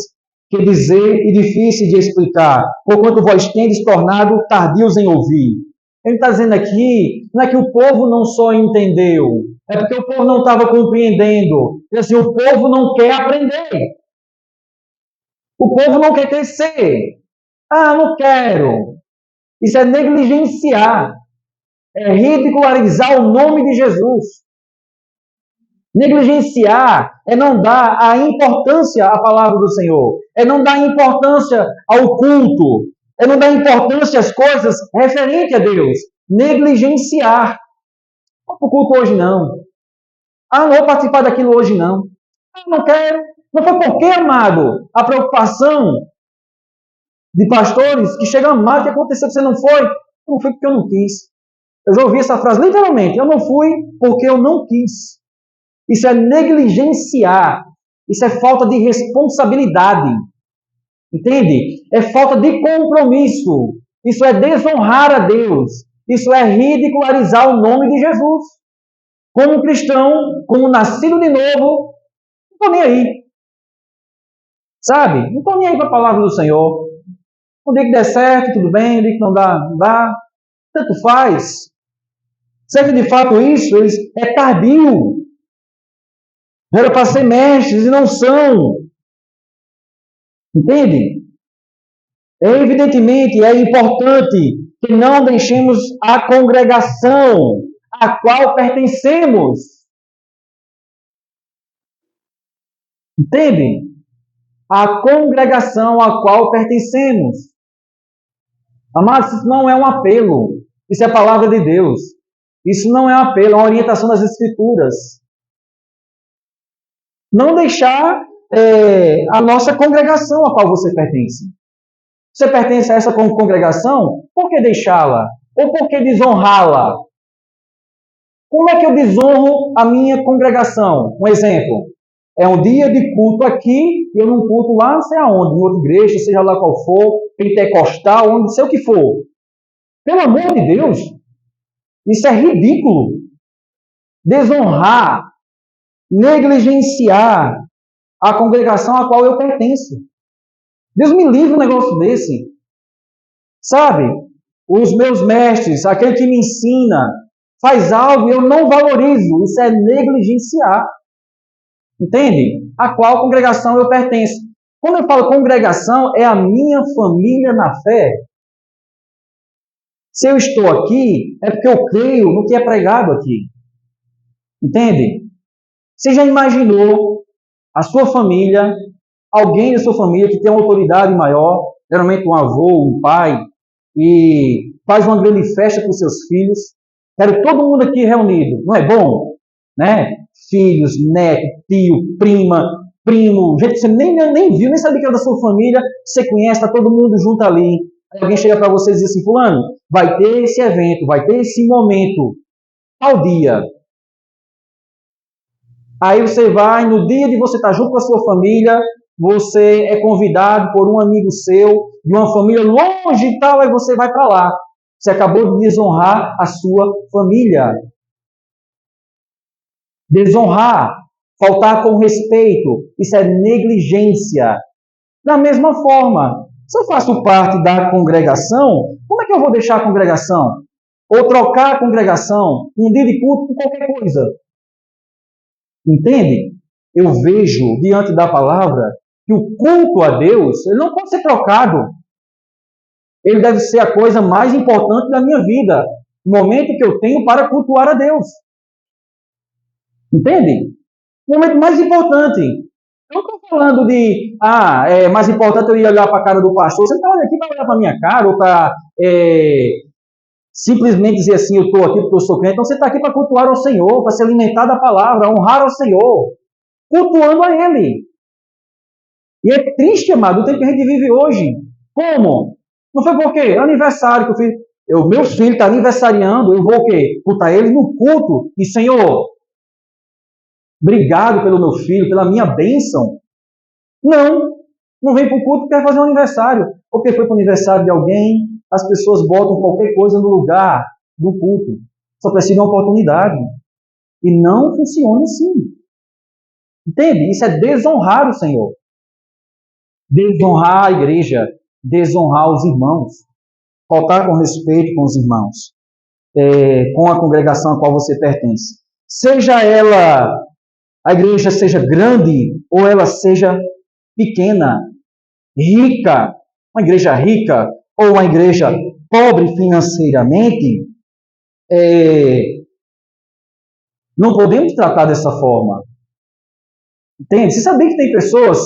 Speaker 1: que dizer e difíceis de explicar, porquanto vós tendes tornado tardios em ouvir. Ele está dizendo aqui, não é que o povo não só entendeu, é porque o povo não estava compreendendo. Ele assim, o povo não quer aprender. O povo não quer crescer. Não quero. Isso é negligenciar, é ridicularizar o nome de Jesus. Negligenciar é não dar a importância à palavra do Senhor, é não dar importância ao culto, é não dar importância às coisas referentes a Deus. Negligenciar. Não vou para o culto hoje não. Não vou participar daquilo hoje não. Não quero. Não foi porque, amado, a preocupação de pastores que chegam, amado, o que aconteceu que você não foi? Não foi porque eu não quis. Eu já ouvi essa frase literalmente. Eu não fui porque eu não quis. Isso é negligenciar. Isso é falta de responsabilidade. Entende? É falta de compromisso. Isso é desonrar a Deus. Isso é ridicularizar o nome de Jesus. Como cristão, como nascido de novo, não estou nem aí. Sabe? Não estou nem aí para a palavra do Senhor. Um dia que der certo, tudo bem. Um dia que não dá, não dá. Tanto faz. Será que de fato isso é tardio? Era para ser mestres e não são. Entende? Evidentemente, é importante que não deixemos a congregação a qual pertencemos. Entende? A congregação a qual pertencemos. Amados, isso não é um apelo. Isso é a palavra de Deus. Isso não é um apelo, é uma orientação das Escrituras. Não deixar a nossa congregação a qual você pertence. Você pertence a essa congregação? Por que deixá-la? Ou por que desonrá-la? Como é que eu desonro a minha congregação? Um exemplo. É um dia de culto aqui e eu não culto lá não sei aonde, em outra igreja, seja lá qual for, pentecostal, onde sei o que for. Pelo amor de Deus, isso é ridículo. Desonrar, negligenciar a congregação a qual eu pertenço. Deus me livre um negócio desse. Sabe? Os meus mestres, aquele que me ensina, faz algo e eu não valorizo. Isso é negligenciar. Entende? A qual congregação eu pertenço. Quando eu falo congregação, é a minha família na fé. Se eu estou aqui, é porque eu creio no que é pregado aqui. Entende? Você já imaginou a sua família, alguém da sua família que tem uma autoridade maior, geralmente um avô, um pai, e faz uma grande festa para os seus filhos? Quero todo mundo aqui reunido. Não é bom? Né? Filhos, neto, tio, prima, primo, gente que você nem viu, nem sabia que era da sua família, você conhece, está todo mundo junto ali. Aí alguém chega para você e diz assim, fulano, vai ter esse evento, vai ter esse momento, tal dia. Aí você vai, no dia de você estar junto com a sua família, você é convidado por um amigo seu, de uma família longe e tal, aí você vai para lá. Você acabou de desonrar a sua família. Desonrar, faltar com respeito, isso é negligência. Da mesma forma, se eu faço parte da congregação, como é que eu vou deixar a congregação? Ou trocar a congregação, um dia de culto, por qualquer coisa? Entende? Eu vejo, diante da palavra, que o culto a Deus ele não pode ser trocado. Ele deve ser a coisa mais importante da minha vida. O momento que eu tenho para cultuar a Deus. Entende? O momento mais importante. Eu não estou falando de, é mais importante eu ir olhar para a cara do pastor. Você está aqui para olhar para a minha cara ou para simplesmente dizer assim, eu estou aqui porque eu sou crente. Então você está aqui para cultuar ao Senhor, para se alimentar da palavra, honrar ao Senhor, cultuando a Ele. E é triste, amado, o tempo que a gente vive hoje. Como? Não foi por quê? Aniversário que eu fiz. Meu filho está aniversariando, eu vou o quê? Cultar ele no culto. E Senhor, obrigado pelo meu filho, pela minha bênção. Não vem para o culto porque quer fazer um aniversário. Porque foi para o aniversário de alguém, as pessoas botam qualquer coisa no lugar do culto. Só precisa de uma oportunidade. E não funciona assim. Entende? Isso é desonrar o Senhor. Desonrar a igreja. Desonrar os irmãos. Faltar com respeito com os irmãos. Com a congregação a qual você pertence. Seja ela, a igreja seja grande ou ela seja pequena, rica, uma igreja rica ou uma igreja pobre financeiramente, não podemos tratar dessa forma. Entende? Você sabia que tem pessoas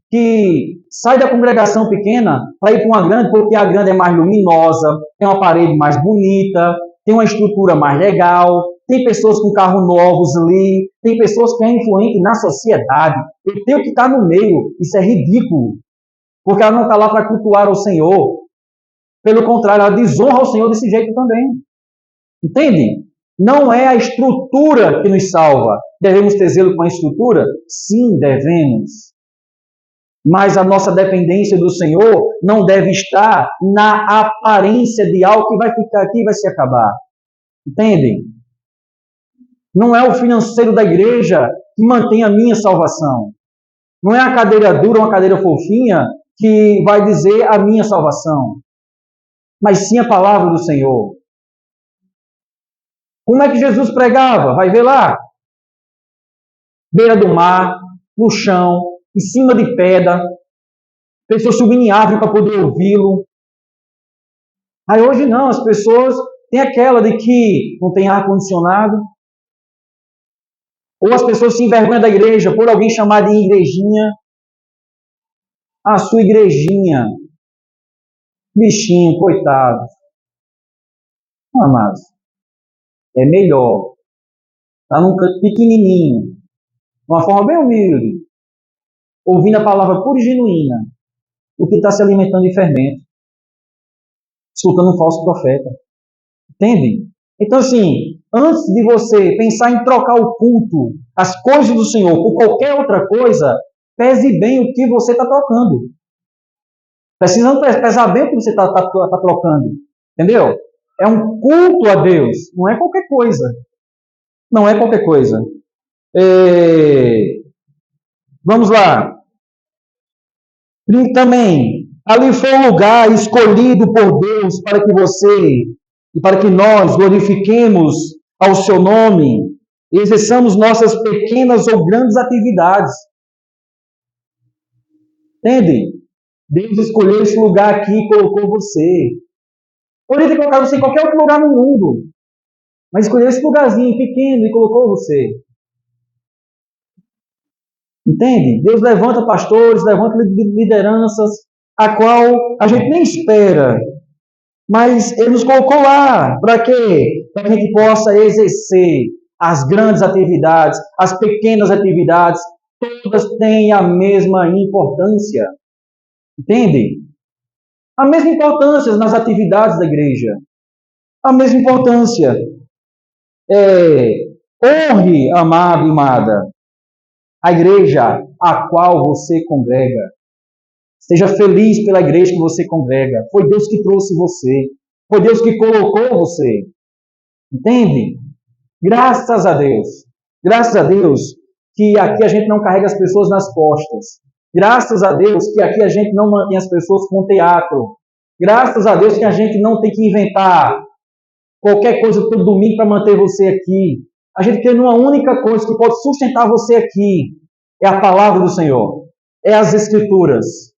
Speaker 1: que saem da congregação pequena para ir para uma grande, porque a grande é mais luminosa, tem uma parede mais bonita, tem uma estrutura mais legal, tem pessoas com carros novos ali, tem pessoas que é influente na sociedade. Eu tenho que estar no meio. Isso é ridículo, porque ela não está lá para cultuar o Senhor. Pelo contrário, ela desonra o Senhor desse jeito também. Entende? Não é a estrutura que nos salva. Devemos ter zelo com a estrutura? Sim, devemos. Mas a nossa dependência do Senhor não deve estar na aparência de algo que vai ficar aqui e vai se acabar. Entendem? Não é o financeiro da igreja que mantém a minha salvação. Não é a cadeira dura, uma cadeira fofinha, que vai dizer a minha salvação. Mas sim a palavra do Senhor. Como é que Jesus pregava? Vai ver lá. Beira do mar, no chão, em cima de pedra, pessoas subindo em árvore para poder ouvi-lo. Aí hoje não, as pessoas têm aquela de que não tem ar-condicionado, ou as pessoas se envergonham da igreja por alguém chamar de igrejinha. A sua igrejinha, bichinho, coitado. Amados, é melhor estar num canto pequenininho, de uma forma bem humilde, ouvindo a palavra pura e genuína, do que está se alimentando de fermento, escutando um falso profeta. Entendem? Então, assim, antes de você pensar em trocar o culto, as coisas do Senhor, por qualquer outra coisa, pese bem o que você está trocando. Precisando pesar bem o que você está trocando. Entendeu? É um culto a Deus, não é qualquer coisa. Não é qualquer coisa. Vamos lá. E também, ali foi um lugar escolhido por Deus para que você e para que nós glorifiquemos ao seu nome e exerçamos nossas pequenas ou grandes atividades. Entende? Deus escolheu esse lugar aqui e colocou você. Poderia ter colocado você em qualquer outro lugar no mundo, mas escolheu esse lugarzinho pequeno e colocou você. Entende? Deus levanta pastores, levanta lideranças, a qual a gente nem espera. Mas Ele nos colocou lá. Para quê? Para que a gente possa exercer as grandes atividades, as pequenas atividades. Todas têm a mesma importância. Entende? A mesma importância nas atividades da igreja. A mesma importância. Honre, amado e amada, a igreja a qual você congrega. Seja feliz pela igreja que você congrega. Foi Deus que trouxe você. Foi Deus que colocou você. Entende? Graças a Deus. Graças a Deus que aqui a gente não carrega as pessoas nas costas. Graças a Deus que aqui a gente não mantém as pessoas com teatro. Graças a Deus que a gente não tem que inventar qualquer coisa todo domingo para manter você aqui. A gente tem uma única coisa que pode sustentar você aqui. É a palavra do Senhor. É as Escrituras.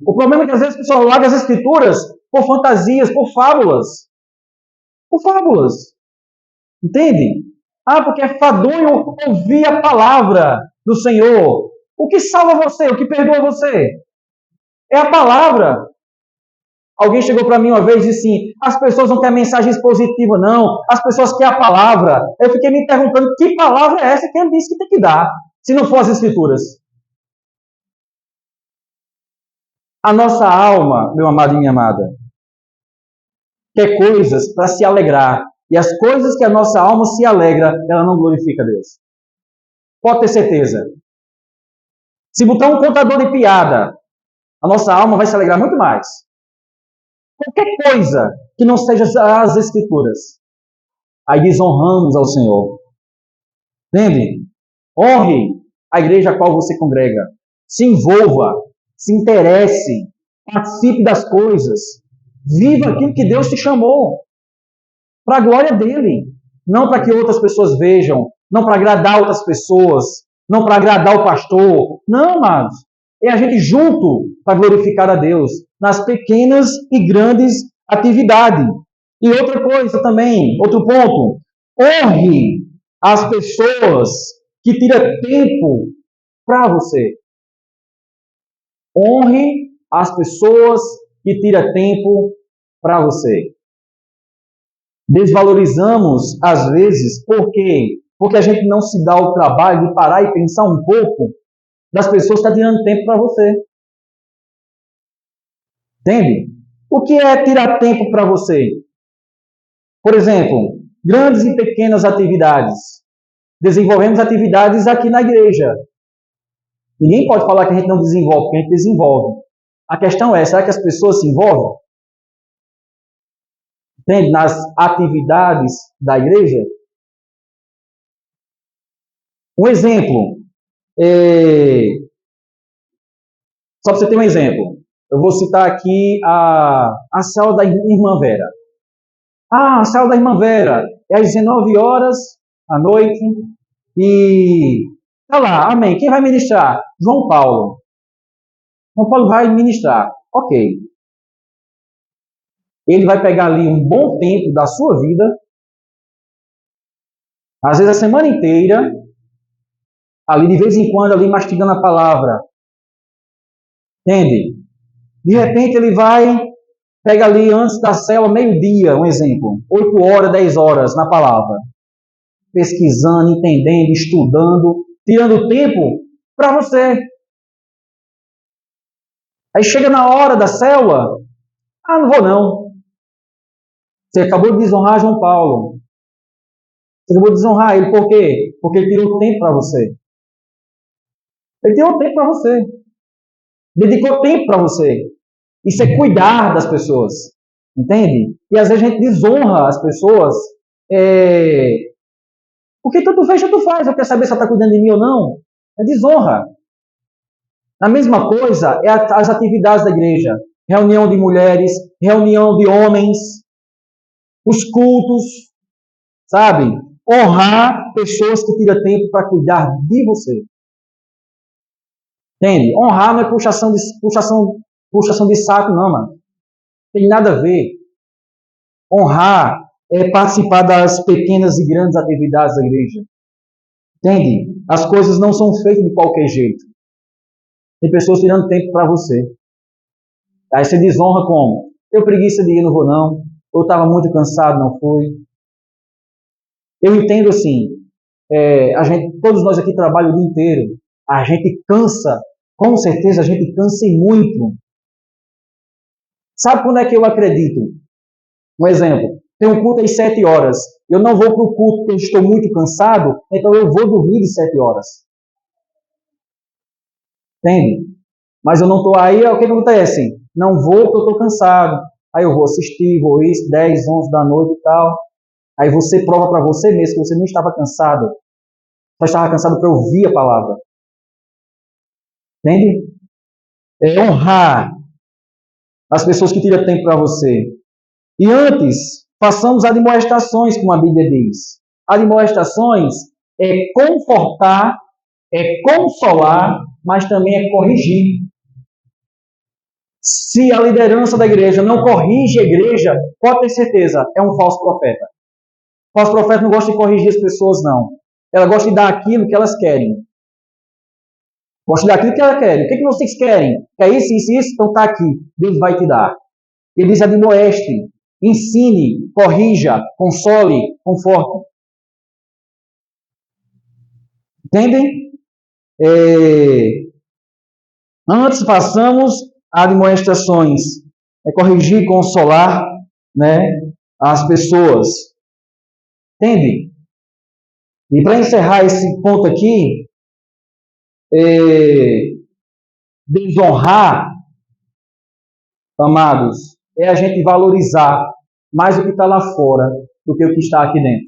Speaker 1: O problema é que às vezes a pessoa larga as Escrituras por fantasias, por fábulas. Por fábulas. Entende? Porque é fadonho ouvir a palavra do Senhor. O que salva você? O que perdoa você? É a palavra. Alguém chegou para mim uma vez e disse assim, as pessoas não querem mensagem expositiva, não. As pessoas querem a palavra. Eu fiquei me perguntando, que palavra é essa que ele disse que tem que dar, se não for as Escrituras? A nossa alma, meu amado e minha amada, quer coisas para se alegrar. E as coisas que a nossa alma se alegra, ela não glorifica a Deus. Pode ter certeza. Se botar um contador de piada, a nossa alma vai se alegrar muito mais. Qualquer coisa que não seja as Escrituras, aí desonramos ao Senhor. Entende? Honre a igreja a qual você congrega. Se envolva, se interesse, participe das coisas. Viva aquilo que Deus te chamou. Para a glória dele. Não para que outras pessoas vejam. Não para agradar outras pessoas. Não para agradar o pastor. Não, amados. É a gente junto para glorificar a Deus. Nas pequenas e grandes atividade. E outra coisa também, outro ponto, honre as pessoas que tiram tempo para você. Honre as pessoas que tiram tempo para você. Desvalorizamos, às vezes, por quê? Porque a gente não se dá o trabalho de parar e pensar um pouco das pessoas que estão tirando tempo para você. Entende? O que é tirar tempo para você? Por exemplo, grandes e pequenas atividades. Desenvolvemos atividades aqui na igreja. Ninguém pode falar que a gente não desenvolve, porque a gente desenvolve. A questão é, será que as pessoas se envolvem? Entende? Nas atividades da igreja? Um exemplo. Só para você ter um exemplo. Eu vou citar aqui a célula da Irmã Vera. A célula da Irmã Vera é às 19 horas à noite e tá lá, amém. Quem vai ministrar? João Paulo. João Paulo vai ministrar. Ok. Ele vai pegar ali um bom tempo da sua vida, às vezes a semana inteira, ali de vez em quando, ali mastigando a palavra. Entende? De repente ele vai, pega ali antes da célula, meio-dia, um exemplo, 8 horas, 10 horas na palavra. Pesquisando, entendendo, estudando, tirando tempo para você. Aí chega na hora da célula, não vou não. Você acabou de desonrar João Paulo. Você acabou de desonrar ele, por quê? Porque ele tirou tempo para você. Ele tirou tempo para você. Dedicou tempo para você. Isso é cuidar das pessoas. Entende? E às vezes a gente desonra as pessoas. Porque tanto fez, tanto faz. Eu quero saber se ela está cuidando de mim ou não. É desonra. A mesma coisa é as atividades da igreja. Reunião de mulheres, reunião de homens, os cultos, sabe? Honrar pessoas que tiram tempo para cuidar de você. Entende? Honrar não é puxação de saco, não, mano. Tem nada a ver. Honrar é participar das pequenas e grandes atividades da igreja. Entende? As coisas não são feitas de qualquer jeito. Tem pessoas tirando tempo para você. Aí você desonra como? Eu preguiça de ir, não vou não. Eu estava muito cansado, não fui. Eu entendo assim, todos nós aqui trabalham o dia inteiro. A gente cansa, com certeza a gente cansa e muito. Sabe quando é que eu acredito? Um exemplo, tem um culto às 7 horas. Eu não vou para o culto porque eu estou muito cansado, então eu vou dormir de 7 horas. Entende? Mas eu não estou aí, o que acontece? Não vou porque eu estou cansado. Aí eu vou assistir, vou isso, 10, 11 da noite e tal. Aí você prova para você mesmo que você não estava cansado. Só estava cansado para ouvir a palavra. Entende? É honrar as pessoas que tiram tempo para você. E antes, façamos admoestações, como a Bíblia diz. Admoestações é confortar, é consolar, mas também é corrigir. Se a liderança da igreja não corrige a igreja, pode ter certeza, é um falso profeta. O falso profeta não gosta de corrigir as pessoas, não. Ela gosta de dar aquilo que elas querem. Gosta de dar aquilo que elas querem. O que vocês querem? Quer isso, isso, isso? Então está aqui. Deus vai te dar. Ele diz: admoeste, ensine, corrija, console, conforte. Entendem? Antes façamos admoestações. É corrigir, consolar, né, as pessoas. Entende? E para encerrar esse ponto aqui, desonrar, amados, é a gente valorizar mais o que está lá fora do que o que está aqui dentro.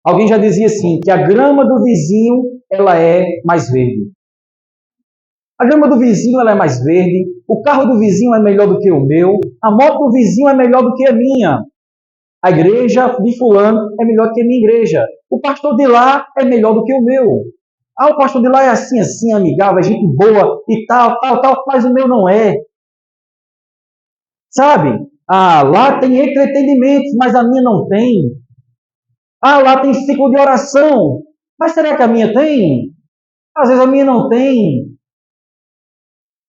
Speaker 1: Alguém já dizia assim, que a grama do vizinho, ela é mais verde. A grama do vizinho, ela é mais verde, o carro do vizinho é melhor do que o meu, a moto do vizinho é melhor do que a minha. A igreja de fulano é melhor que a minha igreja. O pastor de lá é melhor do que o meu. O pastor de lá é assim, assim, amigável, é gente boa e tal, mas o meu não é. Sabe? Ah, lá tem entretenimento, mas a minha não tem. Ah, lá tem ciclo de oração, mas será que a minha tem? Às vezes a minha não tem.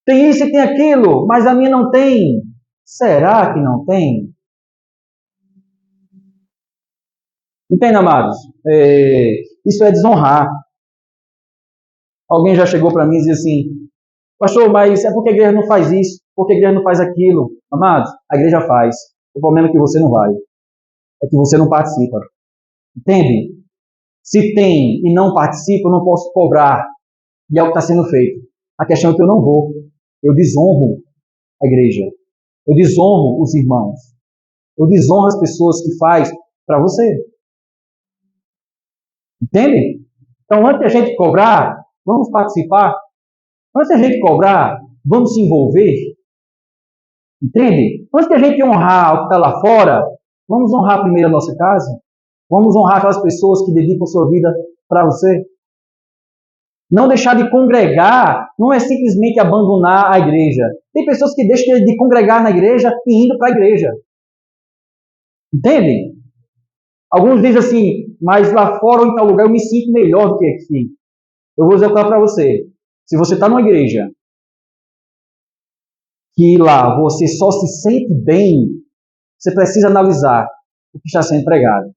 Speaker 1: Tem isso e tem aquilo, mas a minha não tem. Será que não tem? Entende, amados? Isso é desonrar. Alguém já chegou para mim e disse assim: pastor, mas é porque a igreja não faz isso, porque a igreja não faz aquilo. Amados, a igreja faz. O problema é que você não vai. É que você não participa. Entende? Se tem e não participa, eu não posso cobrar. E é o que está sendo feito. A questão é que eu não vou. Eu desonro a igreja. Eu desonro os irmãos. Eu desonro as pessoas que faz para você. Entende? Então, antes de a gente cobrar, vamos participar. Antes de a gente cobrar, vamos se envolver. Entende? Antes de a gente honrar o que está lá fora, vamos honrar primeiro a nossa casa. Vamos honrar aquelas pessoas que dedicam sua vida para você. Não deixar de congregar não é simplesmente abandonar a igreja. Tem pessoas que deixam de congregar na igreja e indo para a igreja. Entende? Alguns dizem assim, mas lá fora ou em tal lugar eu me sinto melhor do que aqui. Eu vou dizer para você. Se você está numa igreja que lá você só se sente bem, você precisa analisar o que está sendo pregado.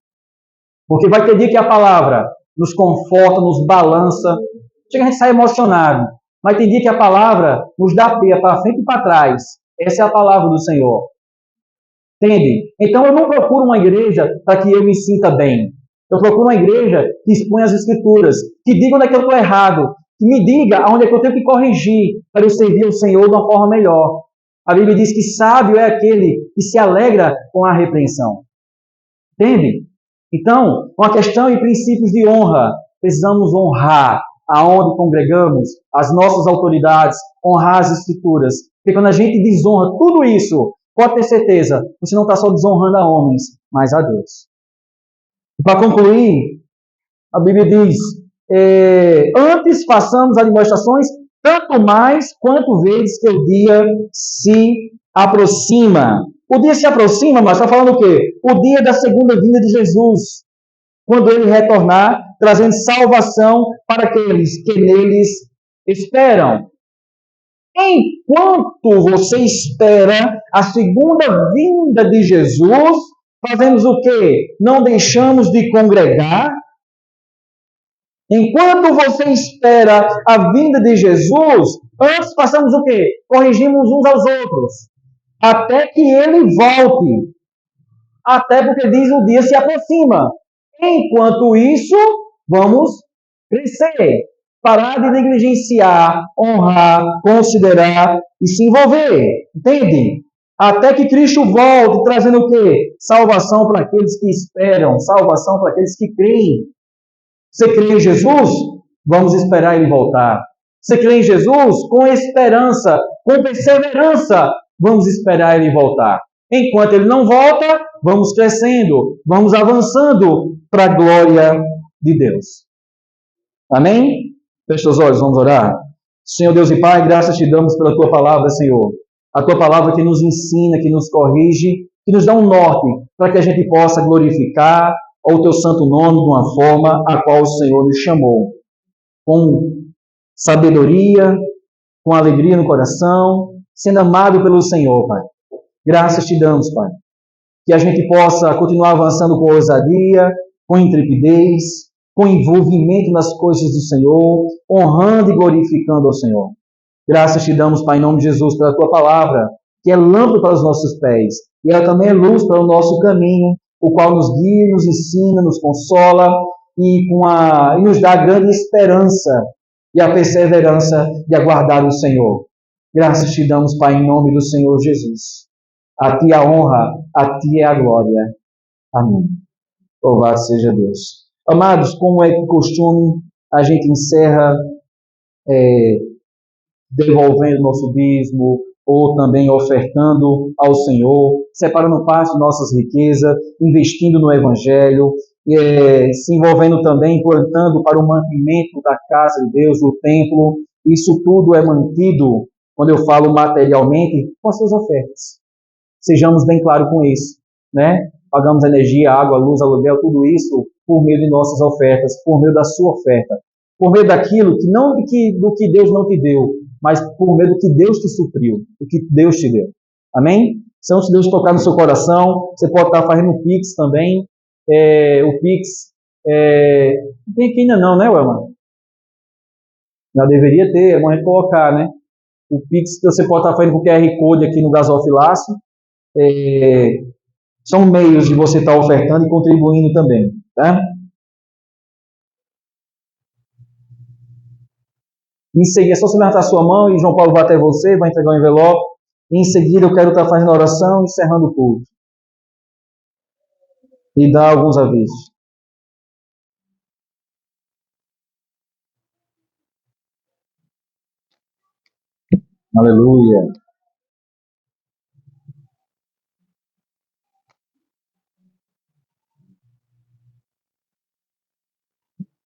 Speaker 1: Porque vai ter dia que a palavra nos conforta, nos balança, chega a gente sai emocionado. Mas tem dia que a palavra nos dá pé para frente e para trás. Essa é a palavra do Senhor. Entende? Então eu não procuro uma igreja para que eu me sinta bem. Eu procuro uma igreja que exponha as escrituras, que diga onde é que eu estou errado, que me diga onde é que eu tenho que corrigir para eu servir o Senhor de uma forma melhor. A Bíblia diz que sábio é aquele que se alegra com a repreensão. Entende? Então, uma questão em princípios de honra. Precisamos honrar aonde congregamos, as nossas autoridades, honrar as escrituras. Porque quando a gente desonra tudo isso, pode ter certeza, você não está só desonrando a homens, mas a Deus. E para concluir, a Bíblia diz, antes façamos admoestações, tanto mais quanto vezes que o dia se aproxima. O dia se aproxima, mas está falando o quê? O dia da segunda vinda de Jesus. Quando ele retornar, trazendo salvação para aqueles que neles esperam. Enquanto você espera a segunda vinda de Jesus, fazemos o quê? Não deixamos de congregar. Enquanto você espera a vinda de Jesus, antes passamos o quê? Corrigimos uns aos outros. Até que ele volte. Até porque diz o dia se aproxima. Enquanto isso, vamos crescer. Parar de negligenciar, honrar, considerar e se envolver. Entende? Até que Cristo volte, trazendo o quê? Salvação para aqueles que esperam, salvação para aqueles que creem. Você crê em Jesus? Vamos esperar ele voltar. Você crê em Jesus? Com esperança, com perseverança, vamos esperar ele voltar. Enquanto ele não volta, vamos crescendo, vamos avançando para a glória de Deus. Amém? Feche os olhos, vamos orar. Senhor Deus e Pai, graças te damos pela tua palavra, Senhor. A tua palavra que nos ensina, que nos corrige, que nos dá um norte para que a gente possa glorificar o teu santo nome de uma forma a qual o Senhor nos chamou. Com sabedoria, com alegria no coração, sendo amado pelo Senhor, Pai. Graças te damos, Pai. Que a gente possa continuar avançando com ousadia, com intrepidez, com envolvimento nas coisas do Senhor, honrando e glorificando ao Senhor. Graças te damos, Pai, em nome de Jesus, pela tua palavra, que é lâmpada para os nossos pés, e ela também é luz para o nosso caminho, o qual nos guia, nos ensina, nos consola e nos dá a grande esperança e a perseverança de aguardar o Senhor. Graças te damos, Pai, em nome do Senhor Jesus. A ti a honra, a ti é a glória. Amém. Louvado seja Deus. Amados, como é de costume, a gente encerra devolvendo nosso dízimo, ou também ofertando ao Senhor, separando parte de nossas riquezas, investindo no Evangelho, se envolvendo também, plantando para o mantimento da casa de Deus, do templo. Isso tudo é mantido, quando eu falo materialmente, com as suas ofertas. Sejamos bem claros com isso, né? Pagamos energia, água, luz, aluguel, tudo isso por meio de nossas ofertas, por meio da sua oferta, por meio daquilo que não do que Deus não te deu, mas por meio do que Deus te supriu, do que Deus te deu. Amém? Então, se Deus tocar no seu coração, você pode estar fazendo o Pix também. O Pix não tem aqui ainda não, né, Welman? Já deveria ter, é bom a gente colocar, né? O Pix que você pode estar fazendo com o QR Code aqui no Gasofilaço. São meios de você estar ofertando e contribuindo também, tá? Em seguida, é só você levantar a sua mão e João Paulo vai até você, vai entregar o envelope. E em seguida, eu quero estar fazendo a oração e encerrando o culto. E dar alguns avisos. Aleluia.